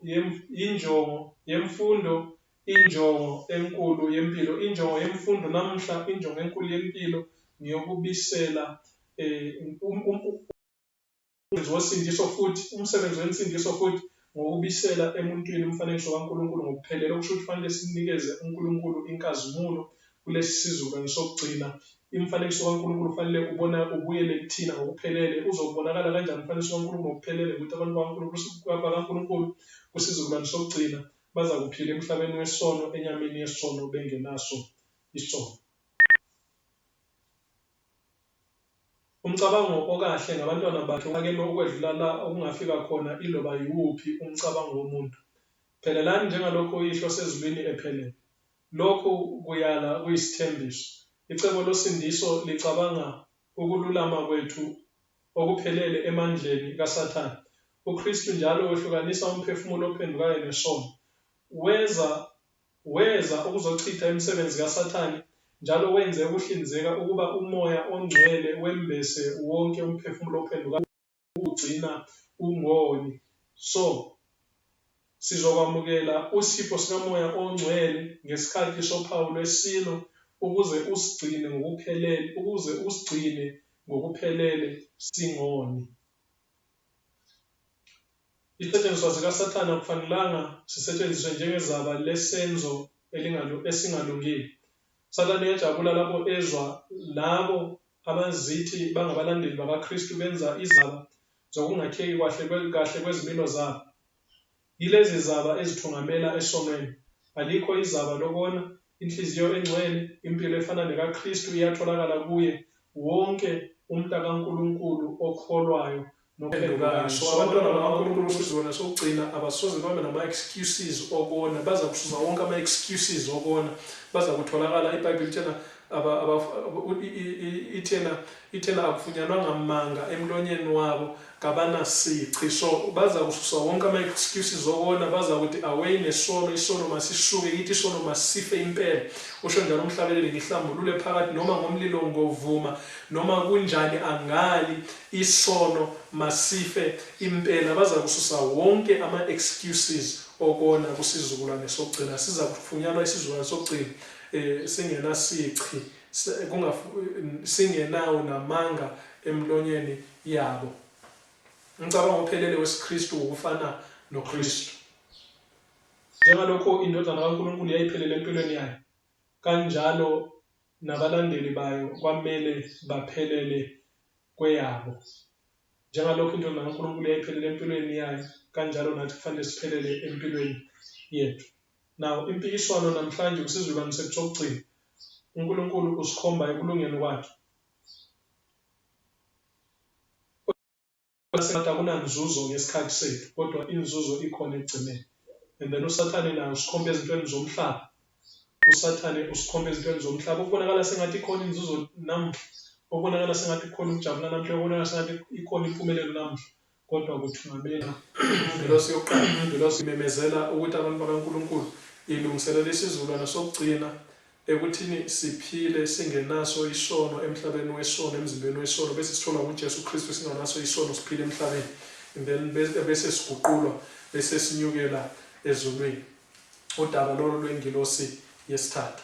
yemfundo, injongo enkulu yempilo. Injongo yemfundo namuhla, injongo enkulu yempilo ngiyokubisela umsebenzi wensindiso futhi ngokubisela emuntwini umfanekiso kaNkulunkulu ngokuphelele. Okusho ukuthi kufanele sinikeze uNkulunkulu inkazimulo kulesi sizukulwane sokugcina. Umfanekiso kaNkulunkulu kufanele ubuyele kuthina ngokuphelele. Uzobonakala kanjani umfanekiso kaNkulunkulu ngokuphelele? Ukuthi abantu bakaNkulunkulu kusizukulwane sokugcina baza kuphila emhlabeni wesono, enyameni yesono, bengenaso isono. Umcabango okahle ngabantwana bakhe ungakelo ukwedlula la okungafika khona iloba yiwuphi umcabango womuntu. Phelelani njengalokho uyihlo sezulwini ephelele. Lokhu kuyala kuyisithembiso. Icebo losindiso licabanga ukululama kwethu okuphelele emandleni kaSathane. uKristu njalo wehlukanisa umphefumulo ophendukayo nesono. Weza ukuzochitha imisebenzi kaSathane, njalo wenze ukuhlinzeka ukuba umoya ongcwele wembese wonke umphefumulo ophendukayo ukugcina ungoni. So sizokwamukela usipho sikamoya ongcwele ngesikhathi sophawu lwesilo, ukuze usigcine ngokuphelele singoni. Isetshenziswa zikaSathane akufanelanga sisetshenziswe njengezaba lesenzo esingalungile. Sathane uyajabula lapho ezwa labo abazithi bangabalandeli bakaKristu benza izaba zokungakheki kahle kwezimilo zabo. Yilezi zaba ezithungamela esonweni. Alikho izaba lokona inhliziyo engcwele, impilo efana nekaKristu iyatholakala kuye wonke umntakaNkulunkulu okholwayo nophendukayo. So abantwana bakaNkulunkulu kusizona sokugcina abasoze babe nama-excuses okona, baza kususa wonke ama-excuses okona, baza kutholakala iBhayibheli ithena akufunyanwanga manga emlonyeni wabo kabanasici. So baza kususa wonke ama-excuses okona, baza kuthi away nesono, isono masisuke kithi, isono masife impela. Usho njalo umhlabeleli ngihlambulule phakathi noma ngomlilo ngovuma noma kunjani angali, isono masife impela. Baza kususa wonke ama-excuses okona kusizukulwane sokugcina. Siza kufunyanwa isizukulwane sokugcina singenasici, singenawo namanga emlonyeni yabo. Ngicabanga uphelele wesiKristu ukufana noKristu. Njengalokho indodana kaNkulunkulu yayiphelele empilweni yayo, kanjalo nabalandeli bayo kwamele baphelele kweyabo. Njengalokho indodana kaNkulunkulu yayiphelele empilweni yayo, kanjalo nathi kufanele siphelele empilweni yethu. Now impikiswano namhlanje kusizukulwane sethu sokugcina, uNkulunkulu usikhomba ekulungeni kwakhe. Sengathi akunanzuzo ngesikhathi sethu, kodwa inzuzo ikhona ekugcineni. And then uSathane naye usikhomba ezintweni zomhlaba. uSathane usikhomba ezintweni zomhlaba. Ukubonakala sengathi ikhona inzuzo namuhla, ukubonakala sengathi ikhona ukujabula namuhla, ukubonakala sengathi ikhona impumelelo namuhla, kodwa kuthungamela ingelosi yokuqala, ingelosi imemezela ukuthi abantu bakaNkulunkulu ilungiselela isizukulwane sokugcina ekuthini siphile singenaso isono emhlabeni wesono, emzimbeni wesono, bese sithola ngoJesu Kristu singanaso isono, siphile emhlabeni. And then bese siguqulwa, bese sinyukela ezulwini. Udaba lolo lwengilosi yesithathu.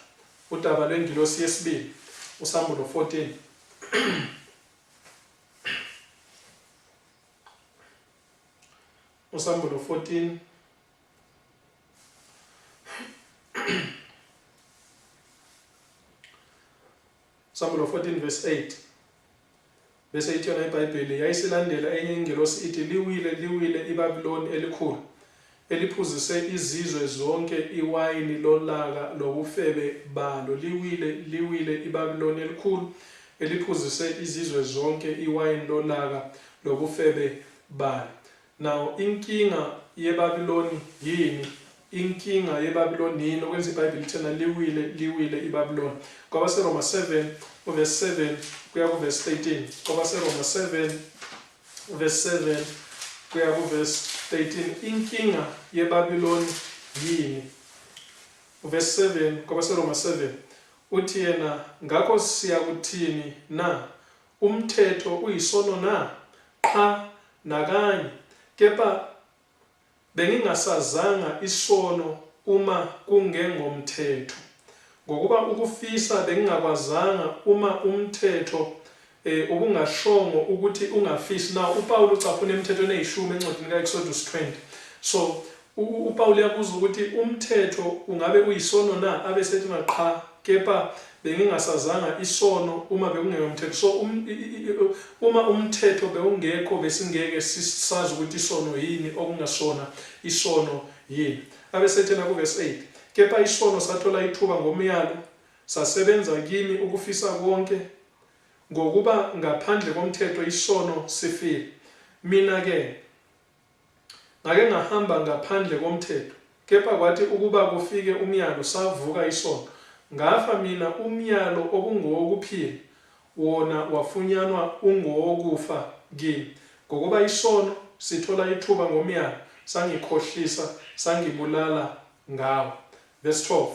Udaba lwengilosi yesibili, uSambulo 14. uSambulo 14 Sambulo 14 verse 8. Bese ithi yona iBhayibheli yayisilandela enye ingelosi ithi liwile iBabiloni elikhulu, eliphuzise izizwe zonke iwayini lolaka lobufebe balo. Liwile iBabiloni elikhulu, eliphuzise izizwe zonke iwayini lolaka lobufebe balo. Now inkinga yeBabiloni yini? Inkinga yeBabiloni yini? Okwenza iBhayibheli thina liwile iBabiloni. Ngoba seRoma 7 verse 7 kuya ku verse 13. Ngoba seRoma 7 verse 7 kuya ku verse 13. Inkinga yeBabiloni yini? Verse 7 ngoba seRoma 7 uthi yena, ngakho siyakuthini na? Umthetho uyisono na? Cha nakanye. Kepha bengingasazanga isono uma kungengomthetho, ngokuba ukufisa bengingakwazanga uma umthetho ubungashongo ukuthi ungafisi. Now uPaul ucaphuna emthethweni eyishumi encwadini kaExodus 20. So uPaul yakuza ukuthi umthetho ungabe uyisono na? Abe sethi ngaqha, kepha bengingasazanga isono uma bekungeyomthetho. So uma umthetho bewungekho besingeke sisazi ukuthi isono yini, okungasona isono yini. Abe sethena ku verse 8, kepha isono sathola ithuba ngomyalo, sasebenza kimi ukufisa konke, ngokuba ngaphandle komthetho isono sifile. Mina ke ngake ngahamba ngaphandle komthetho, kepha kwathi ukuba kufike umyalo savuka isono. Ngafa mina umyalo okungowokuphila, wona wafunyanwa ungowokufa kimi. Ngokuba isono sithola ithuba ngomyalo, sangikhohlisa, sangibulala ngawo. Verse 12.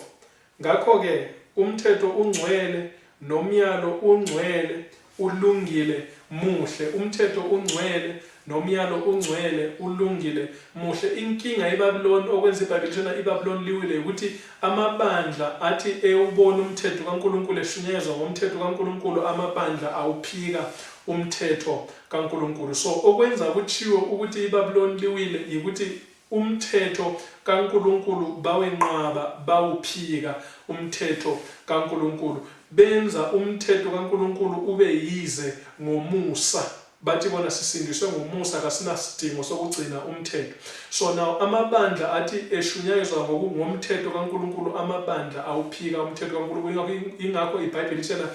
Ngakho-ke umthetho ungcwele, nomyalo ungcwele, ulungile, muhle. Umthetho ungcwele, nomyalo ungcwele, ulungile, muhle. Inkinga yeBabiloni, okwenza iBhayibheli thina iBabiloni liwile, ukuthi amabandla athi ewubona umthetho kaNkulunkulu eshunyezwa ngomthetho kaNkulunkulu, amabandla awuphika umthetho kaNkulunkulu. So okwenza kuthiwe ukuthi iBabiloni liwile, yikuthi umthetho kaNkulunkulu bawenqaba bawuphika umthetho kaNkulunkulu benza umthetho kaNkulunkulu ube yize ngomusa bathi bona sisindiswe ngomusa kasinasidingo sokugcina umthetho. So now amabandla athi eshunyayezwa ngomthetho kaNkulunkulu amabandla awuphika umthetho kaNkulunkulu ingakho iBhayibheli lithena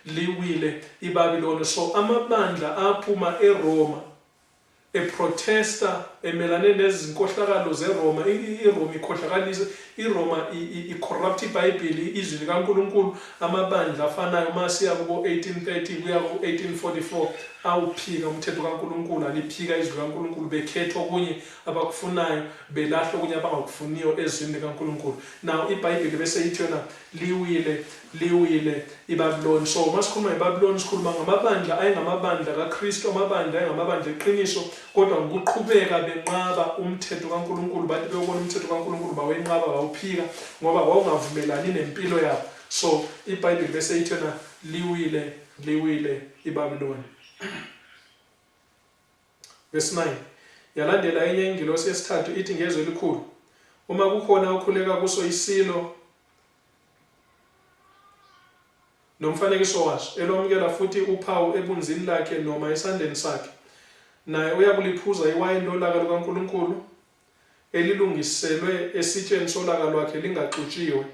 liwile iBabiloni. So amabandla aphuma eRoma eprotesta emelane nezinkohlakalo zeRoma iRoma ikhohlakalise iRoma icorrupt iBhayibheli izwi likaNkulunkulu amabandla afanayo masiya kubo 1830 kuya ku 1844 awuphika umthetho kaNkulunkulu aliphika izwi likaNkulunkulu bekhetha okunye abakufunayo belahla okunye abangakufuniyo ezwini likaNkulunkulu. Now iBhayibheli bese ithi yona liwile iBabiloni. So masikhuluma ngeBabiloni sikhuluma ngamabandla ayengamabandla kaKristu amabandla ayengamabandla eqiniso kodwa ngokuqhubeka benqaba umthetho kaNkulunkulu bathi beyobona umthetho kaNkulunkulu bawenqaba bawuphika ngoba wawungavumelani nempilo yabo. So iBhayibheli bese ithi yona liwile iBabiloni. Verse 9 yalandela enye ingilosi yesithathu ithi ngezwi elikhulu uma kukhona okhuleka kuso isilo nomfanekiso waso elomkela futhi uphawu ebunzini lakhe noma esandleni sakhe naye uyakuliphuza iwayini lolaka lukaNkulunkulu elilungiselwe esitsheni solaka lwakhe lingaxutshiwe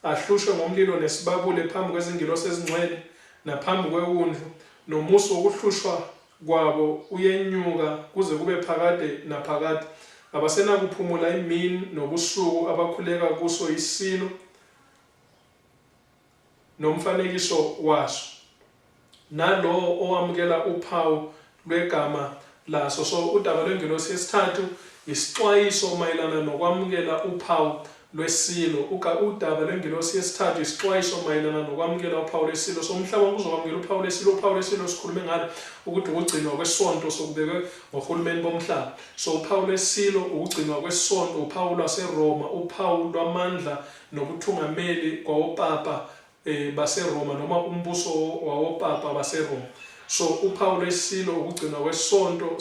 ahlushwe ngomlilo nesibabule phambi kwezingilosi ezingcwele naphambi kwewundlu nomuso wokuhlushwa kwabo uyenyuka kuze kube phakade naphakade abasenakuphumula imini nobusuku abakhuleka kuso isilo nomfanekiso waso nalo owamukela uphawu lwegama laso. So udaba lwengilosi yesithathu isixwayiso mayelana nokwamukela uphawu lwesilo. Udaba lwengilosi yesithathu isixwayiso mayelana nokwamukela uphawu lwesilo. So umhlaba uzokwamukela uphawu lwesilo sikhulume ngalo ukuthi ukugcinwa kwesonto sokubekwe ngohulumeni bomhlaba. So uphawu lwesilo ukugcinwa kwesonto uphawu lwaseRoma uphawu lwamandla nobuthungameli kwawopapa baseRoma noma umbuso wawopapa baseRoma. So uphawu lwesilo ukugcinwa kwesonto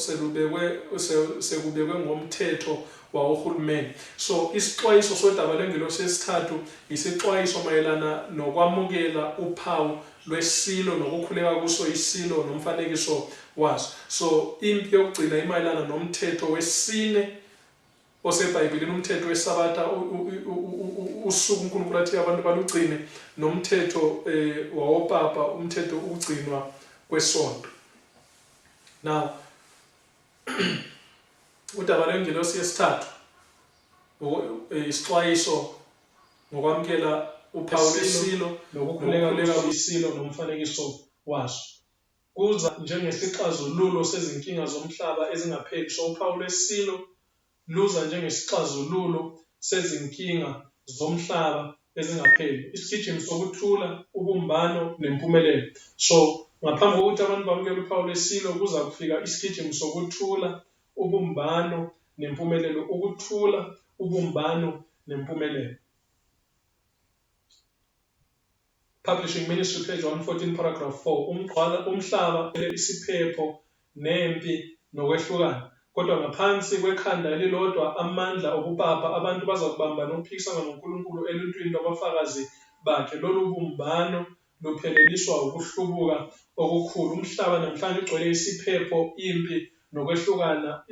sekubekwe ngomthetho wawohulumeni. So isixwayiso sodaba lwengilosi yesithathu isixwayiso mayelana nokwamukela uphawu lwesilo nokukhuleka kuso isilo nomfanekiso waso. So impi yokugcina imayelana nomthetho wesine oseBhayibhelini umthetho weSabatha usuku uNkulunkulu athi abantu balugcine nomthetho wawopapa umthetho ukugcinwa kwesonto. Now udaba lwengilosi yesithathu isixwayiso ngokwamukela uphawu lwesilo nokukhuleka kwisilo nomfanekiso waso kuza njengesixazululo sezinkinga zomhlaba ezingapheli. So uphawu lwesilo luza njengesixazululo sezinkinga zomhlaba ezingapheli isigijimi sokuthula ubumbano nempumelelo. So ngaphambi kokuthi abantu bamukele uphawu lwesilo kuza kufika isigijimi sokuthula ubumbano nempumelelo ukuthula ubumbano nempumelelo. Publishing Ministry page 114 paragraph 4 umhlaba isiphepho nempi nokwehlukana kodwa ngaphansi kwekhanda elilodwa amandla okupapa abantu bazakubamba nokuphikisana noNkulunkulu eluntwini lwabafakazi bakhe. Lolu bumbano lupheleliswa ukuhlubuka okukhulu. Umhlaba namhlanje ugcwele isiphepho impi nokwehlukana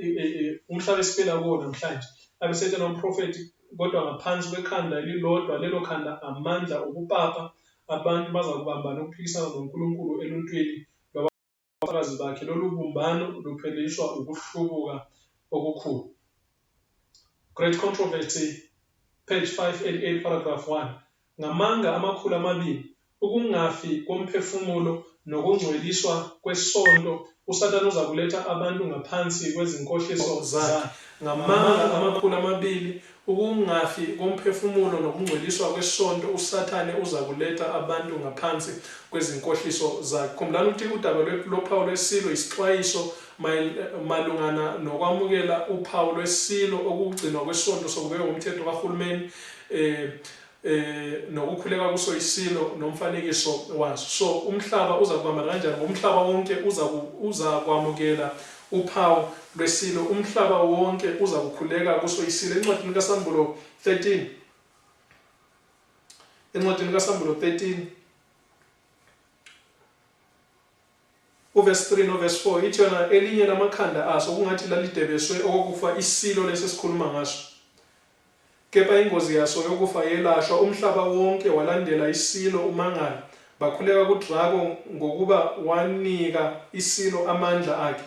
umhlaba esiphila kuwo namhlanje abesethe nomprofeti kodwa ngaphansi kwekhanda elilodwa lelo khanda amandla okupapa abantu bazakubamba nokuphikisana noNkulunkulu eluntwini lwabafakazi bakhe. Lolu bumbano luphelishwa ukuhlubuka okukhulu. Great Controversy page 588 paragraph 1 ngamanga amakhulu amabili ukungafi komphefumulo nokungcweliswa kwesonto uSathane uza kuletha abantu ngaphansi kwezinkohliso zakhe. Ngamanga amakhulu amabili ukungafi komphefumulo nokungcweliswa kwesonto uSathane uza kuletha abantu ngaphansi kwezinkohliso zakhe. Khumbulani ukuthi udaba lophawu lwesilo isixwayiso malungana nokwamukela uphawu lwesilo okugcinwa kwesonto sokubekwa umthetho kahulumeni nokukhuleka kuso isilo nomfanekiso waso. So umhlaba uza kubamba kanjani? Umhlaba wonke uza kwamukela uphawu lwesilo, umhlaba wonke uza kukhuleka kuso isilo. Encwadini kaSambulo 13, encwadini kaSambulo 13 uverse 3 noverse 4 ithi yona elinye lamakhanda aso kungathi lalidebeswe okokufa isilo lesi sikhuluma ngaso, kepha ingozi yaso yokufa yelashwa. Umhlaba wonke walandela isilo umangala, bakhuleka kuDrago ngokuba wanika isilo amandla akhe.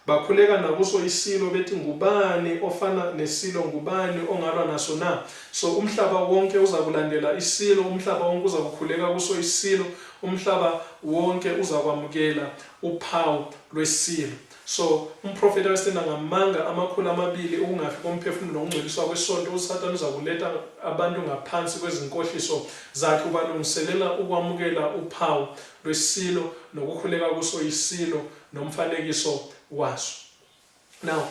Bakhuleka nakuso isilo bethi ngubani ofana nesilo, ngubani ongalwa naso na? So umhlaba wonke uza kulandela isilo, umhlaba wonke uza kukhuleka kuso isilo, umhlaba wonke uza kwamukela uphawu lwesilo. So umprofeti wesena ngamanga 200 ukungafi komphefumulo nokungcoliswa kwesonto, uSathane uza kuletha abantu ngaphansi kwezinkohliso zakhe ubalungiselela ukwamukela uphawu lwesilo nokukhuleka kuso isilo nomfanekiso waso. Now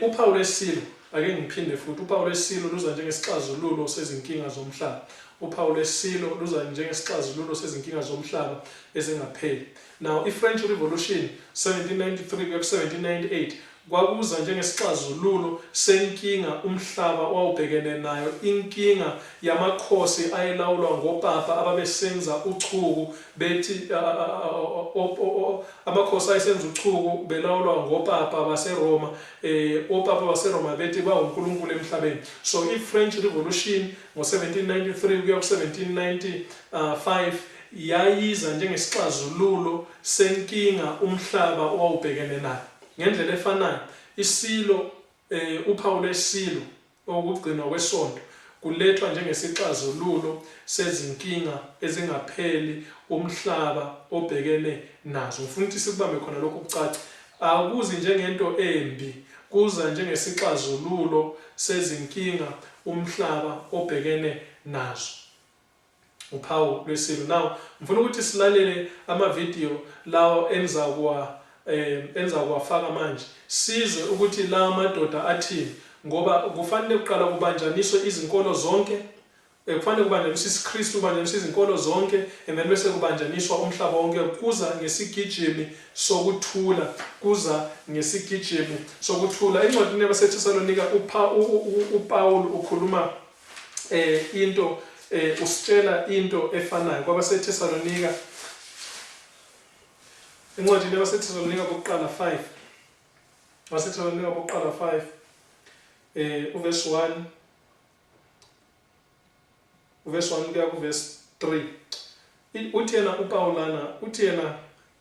uphawu lwesilo, ake ngiphinde futhi, uphawu lwesilo luza njengesixazululo sezinkinga zomhlaba. Uphawu lwesilo luza njengesixazululo sezinkinga zomhlaba ezingapheli. Now iFrench Revolution 1793 kuya 1798 kwakuza njengesixazululo senkinga umhlaba wawubhekene nayo, inkinga yamakhosi ayelawulwa ngopapa ababesenza uchuku bethi amakhosi ayesenza uchuku belawulwa ngopapa baseRoma, opapa baseRoma bethi bawuNkulunkulu emhlabeni. So iFrench Revolution ngo1793 kuya ku1795 yayiza njengesixazululo senkinga umhlaba owawubhekene nayo. Ngendlela efanayo isilo, uphawu lwesilo okugcinwa kwesonto kulethwa njengesixazululo sezinkinga ezingapheli umhlaba obhekene nazo. Ngifuna ukuthi sikubambe khona lokho kucaca, akuzi njengento embi, kuza njengesixazululo sezinkinga umhlaba obhekene nazo, uphawu lwesilo. Now ngifuna ukuthi silalele amavidiyo lawo enza kuwafaka manje, sizwe ukuthi la madoda athini, ngoba kufanele kuqala kubanjaniswe izinkolo zonke, kufanele kubanjaniswe isiKristu, kubanjaniswe izinkolo zonke, and then bese kubanjaniswa umhlaba wonke. Kuza ngesigijimi sokuthula, kuza ngesigijimi sokuthula. Encwadini yabaseThesalonika uPaul ukhuluma into, usitshela into efanayo kwabaseThesalonika. Encwadini yabaseThesalonika bokuqala 5, abaseThesalonika bokuqala 5 uverse 1 kuya kuverse 3 uthi yena uPaulana, uthi yena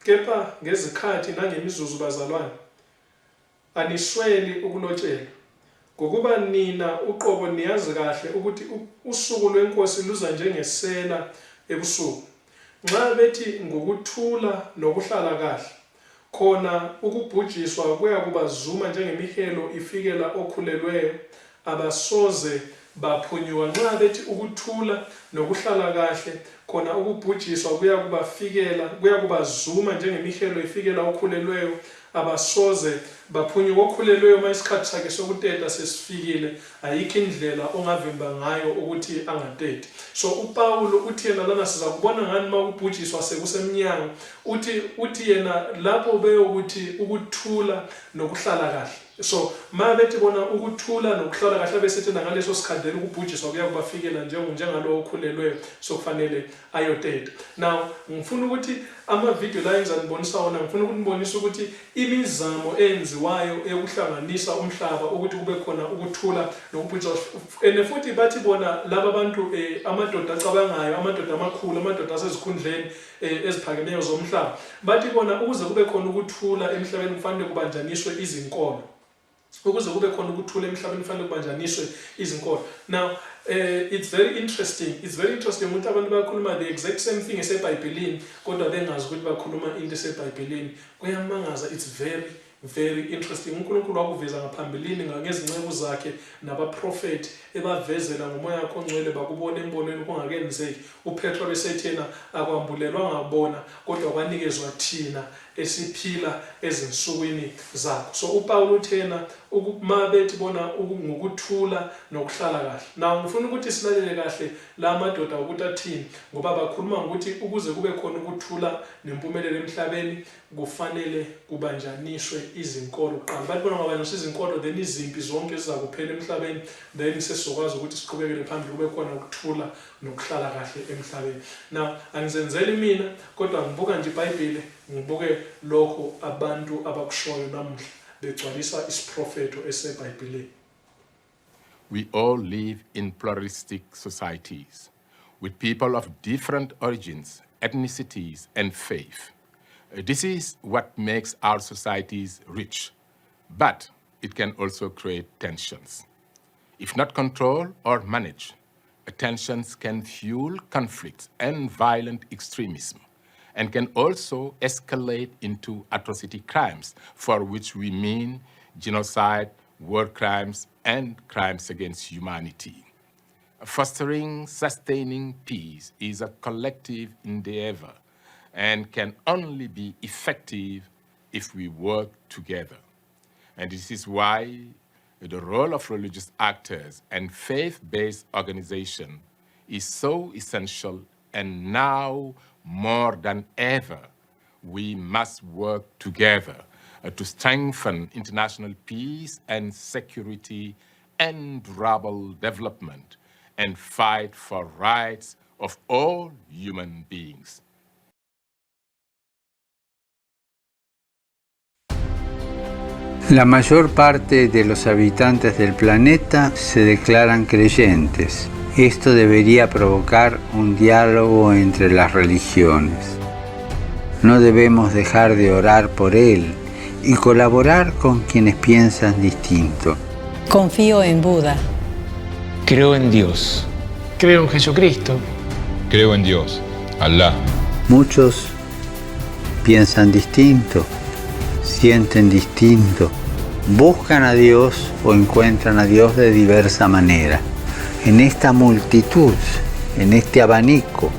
kepha ngezikhathi nangemizuzu bazalwane anisweli ukulotshelwa, ngokuba nina uqobo niyazi kahle ukuthi usuku lwenkosi luza njengesela ebusuku. Nxa bethi ngokuthula nokuhlala kahle, khona ukubhujiswa kuya kubazuma njengemihelo ifikela okhulelweyo, abasoze baphunyuka. Nxa bethi ukuthula nokuhlala kahle, khona ukubhujiswa kuya kubazuma njengemihelo ifikela okhulelweyo, abasoze baphunyuka. Okhulelweyo uma isikhathi sakhe sokuteta sesifikile, ayikho indlela ongavimba ngayo ukuthi angateti. So uPaul uthi yena lana siza kubona ngani uma ukubhujiswa sekusemnyango, uthi yena lapho beyokuthi ukuthula nokuhlala kahle. So ma bethi bona ukuthula nokuhlala kahle besethena ngaleso sikhandela ukubhujiswa kuya kubafikela njengalo okhulelweyo, so kufanele ayoteta. Now ngifuna ukuthi amavidiyo la enza nibonisa wona, ngifuna ukuthi nibonise ukuthi imizamo enziwayo yokuhlanganisa umhlaba ukuthi kube khona ukuthula nokubhujiswa, and futhi bathi bona laba abantu amadoda acabangayo, amadoda amakhulu, amadoda asezikhundleni eziphakemeyo zomhlaba, bathi bona ukuze kube khona ukuthula emhlabeni kufanele kubanjaniswe izinkolo. Ukuze kube khona ukuthula emhlabeni kufanele kubanjaniswe izinkolo. Now it's very interesting ukuthi abantu bakhuluma the exact same thing eseBhayibhelini kodwa bengazi ukuthi bakhuluma into eseBhayibhelini. Kuyamangaza, it's very interesting. uNkulunkulu wakuveza ngaphambilini ngezinceku zakhe nabaprofeti, ebavezela ngomoya wakhe ongcwele, bakubona embonweni kungakenzeki. uPetro besethi yena akwambulelwa ngabona kodwa kwanikezwa thina esiphila ezinsukwini zakho. So uPaul uthena uma bethi bona ngokuthula nokuhlala kahle. Now ngifuna ukuthi silalele kahle la madoda ukuthi athini, ngoba bakhuluma ukuthi ukuze kube khona ukuthula nempumelelo emhlabeni kufanele kubanjaniswe izinkolo kuqala. Bathi bona ngoba nokuthi izinkolo then izimpi zonke ziza kuphela emhlabeni, then sesizokwazi ukuthi siqhubekele phambili kube khona ukuthula nokuhlala kahle emhlabeni. Now angizenzeli mina kodwa ngibuka nje iBhayibheli, ngibuke lokho abantu abakushoyo namuhla begcwalisa isiprofeto eseBhayibhelini. We all live in pluralistic societies with people of different origins, ethnicities, and faith. This is what makes our societies rich, but it can also create tensions. If not controlled or managed, tensions can fuel conflicts and violent extremism, and can also escalate into atrocity crimes, for which we mean genocide, war crimes, and crimes against humanity. Fostering, sustaining peace is a collective endeavor and can only be effective if we work together. And this is why the role of religious actors and faith-based organizations is so essential, and now more than ever, we must work together to strengthen international peace and security and durable development and fight for rights of all human beings. La mayor parte de los habitantes del planeta se declaran creyentes. Esto debería provocar un diálogo entre las religiones. No debemos dejar de orar por él y colaborar con quienes piensan distinto. Confío en Buda. Creo en Dios. Creo en Jesucristo. Creo en Dios, Alá. Muchos piensan distinto, sienten distinto, buscan a Dios o encuentran a Dios de diversa manera. En esta multitud, en este abanico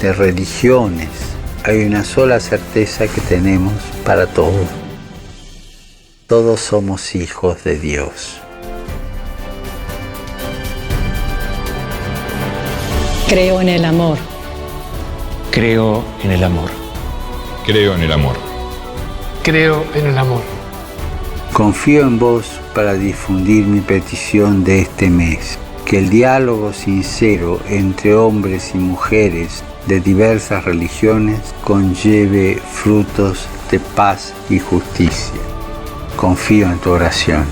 de religiones, hay una sola certeza que tenemos para todos. Todos somos hijos de Dios. Creo en el amor. Creo en el amor. Creo en el amor. Creo en el amor. Confío en vos para difundir mi petición de este mes. Que el diálogo sincero entre hombres y mujeres de diversas religiones conlleve frutos de paz y justicia. Confío en tu oración.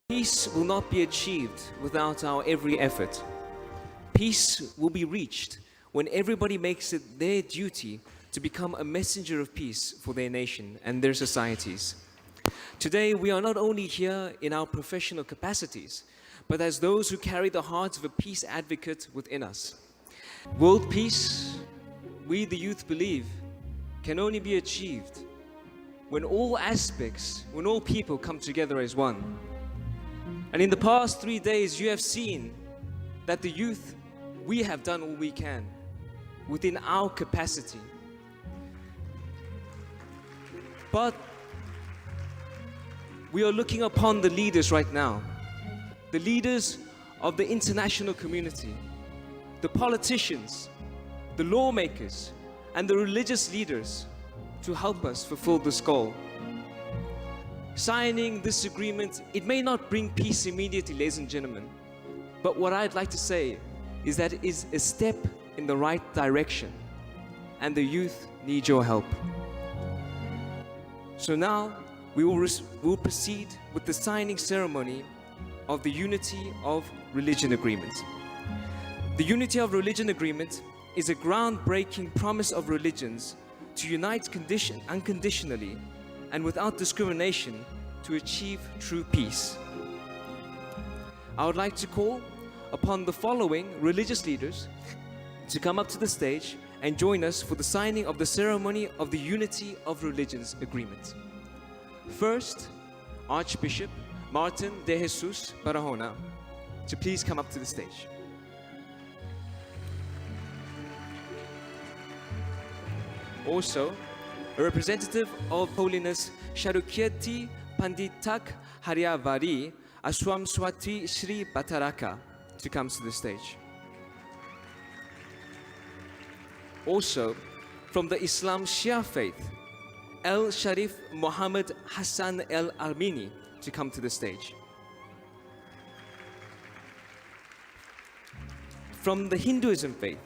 Peace will not be achieved without our every effort. Peace will be reached when everybody makes it their duty to become a messenger of peace for their nation and their societies. Today, we are not only here in our professional capacities, but as those who carry the heart of a peace advocate within us. World peace, we the youth believe, can only be achieved when all aspects, when all people come together as one. And in the past 3 days, you have seen that the youth, we have done all we can within our capacity. But we are looking upon the leaders right now, the leaders of the international community, the politicians, the lawmakers, and the religious leaders to help us fulfill this goal. Signing this agreement, it may not bring peace immediately, ladies and gentlemen, but what I'd like to say is that it is a step in the right direction, and the youth need your help. So now, we will proceed with the signing ceremony of the Unity of Religion Agreement. The Unity of Religion Agreement is a groundbreaking promise of religions to unite unconditionally and without discrimination to achieve true peace. I would like to call upon the following religious leaders to come up to the stage and join us for the signing of the ceremony of the Unity of Religions Agreement. First, Archbishop Martin de Jesus Barahona to please come up to the stage. Also, a representative of Holiness Sharukirti Panditak Haryavari Aswamswati Sri Bataraka to come to the stage. Also, from the Islam Shia faith, El Sharif Muhammad Hassan El Armini to come to the stage. From the Hinduism faith,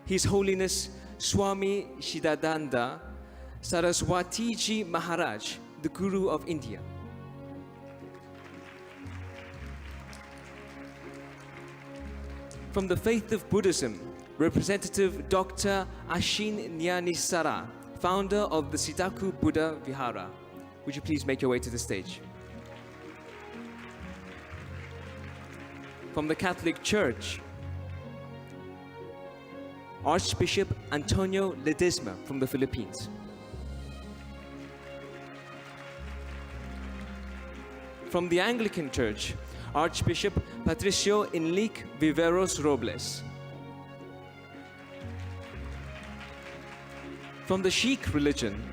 His Holiness Swami Shidananda Saraswatiji Maharaj, the Guru of India. From the faith of Buddhism, Representative Dr. Ashin Nyanisara, founder of the Sidaku Buddha Vihara. Would you please make your way to the stage? From the Catholic Church, Archbishop Antonio Ledesma from the Philippines. From the Anglican Church, Archbishop Patricio Enrique Viveros Robles. From the Sikh religion,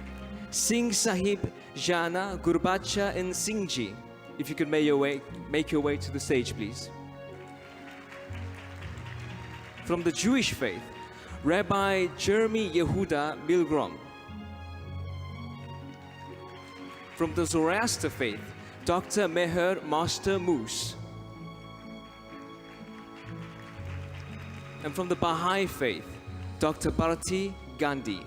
Singh Sahib Jana Gurbacha and Singhji. If you could make your way to the stage, please. From the Jewish faith, Rabbi Jeremy Yehuda Milgrom. From the Zoroaster faith, Dr. Meher Master Moose. And from the Baha'i faith, Dr. Bharati Gandhi.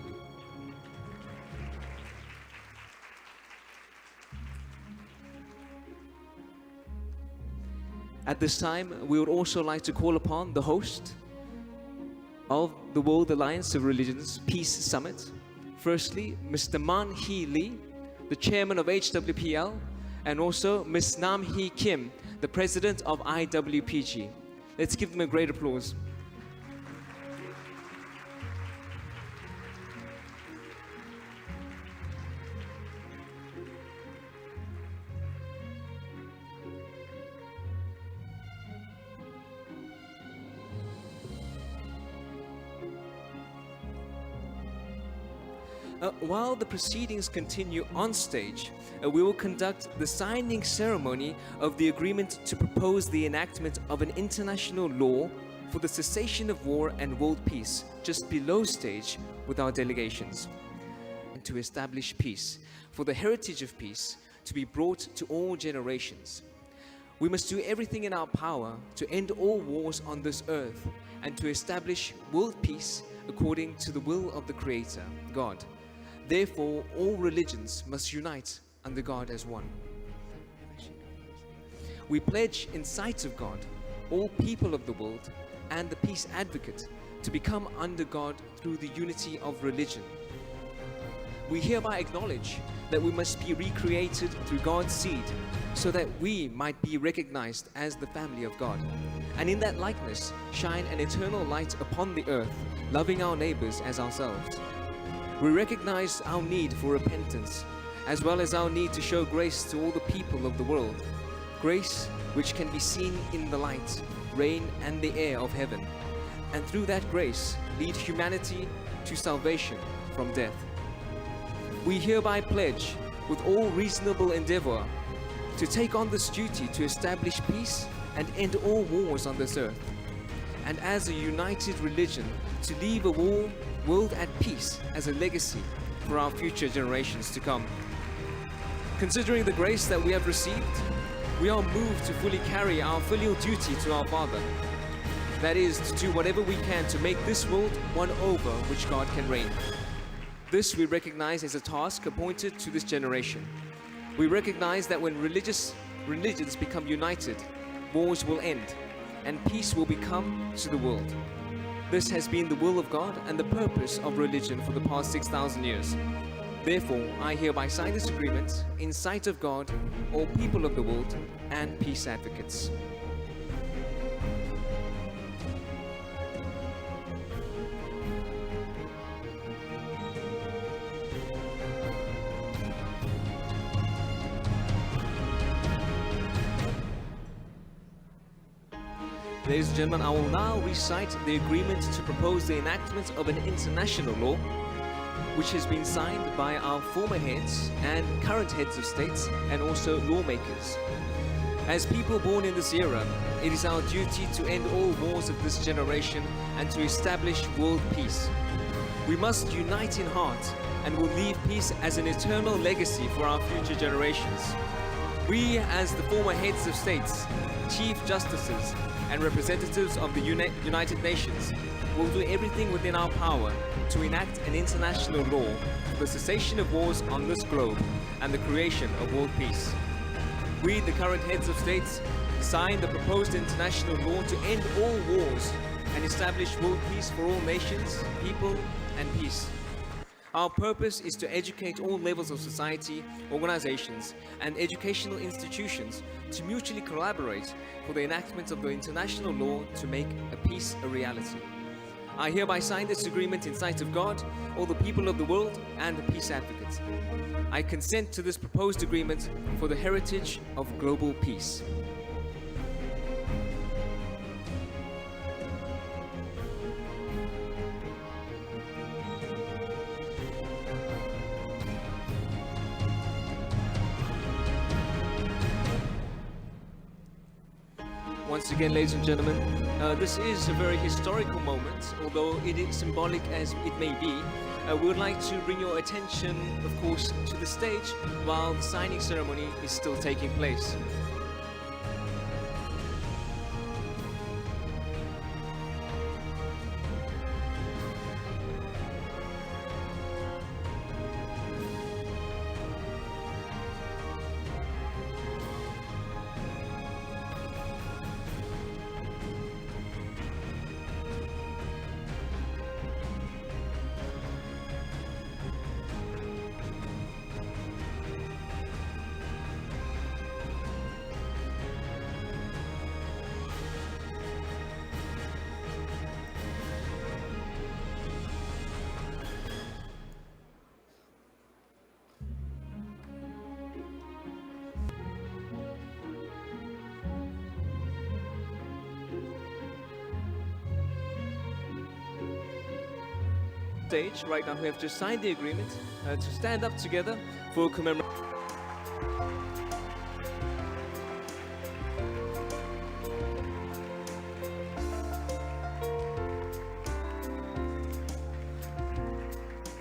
At this time, we would also like to call upon the host of the World Alliance of Religions Peace Summit. Firstly, Mr. Man Hee Lee, the chairman of HWPL, and also Ms. Nam Hee Kim, the president of IWPG. Let's give them a great applause. While the proceedings continue on stage, we will conduct the signing ceremony of the agreement to propose the enactment of an international law for the cessation of war and world peace just below stage with our delegations, and to establish peace, for the heritage of peace to be brought to all generations. We must do everything in our power to end all wars on this earth and to establish world peace according to the will of the Creator, God. Therefore, all religions must unite under God as one. We pledge in sight of God, all people of the world, and the peace advocate to become under God through the unity of religion. We hereby acknowledge that we must be recreated through God's seed so that we might be recognized as the family of God, and in that likeness shine an eternal light upon the earth, loving our neighbors as ourselves. We recognize our need for repentance, as well as our need to show grace to all the people of the world, grace which can be seen in the light, rain, and the air of heaven, and through that grace lead humanity to salvation from death. We hereby pledge, with all reasonable endeavor, to take on this duty to establish peace and end all wars on this earth, and as a united religion to leave a world at peace as a legacy for our future generations to come. Considering the grace that we have received, we are moved to fully carry our filial duty to our Father. That is, to do whatever we can to make this world one over which God can reign. This we recognize as a task appointed to this generation. We recognize that when religions become united, wars will end, and peace will become to the world. This has been the will of God and the purpose of religion for the past 6,000 years. Therefore, I hereby sign this agreement in sight of God, all people of the world, and peace advocates. Ladies and gentlemen, I will now recite the agreement to propose the enactment of an international law which has been signed by our former heads and current heads of states and also lawmakers. As people born in this era, it is our duty to end all wars of this generation and to establish world peace. We must unite in heart and will leave peace as an eternal legacy for our future generations. We, as the former heads of states, chief justices, and representatives of the United Nations, will do everything within our power to enact an international law for the cessation of wars on this globe and the creation of world peace. We, the current heads of states, sign the proposed international law to end all wars and establish world peace for all nations, people, and peace. Our purpose is to educate all levels of society, organizations, and educational institutions to mutually collaborate for the enactment of the international law to make a peace a reality. I hereby sign this agreement in sight of God, all the people of the world, and the peace advocates. I consent to this proposed agreement for the heritage of global peace. Once again, ladies and gentlemen, this is a very historical moment, although it is symbolic as it may be. We would like to bring your attention, of course, to the stage while the signing ceremony is still taking place. Stage right now, we have just signed the agreement to stand up together for commemoration.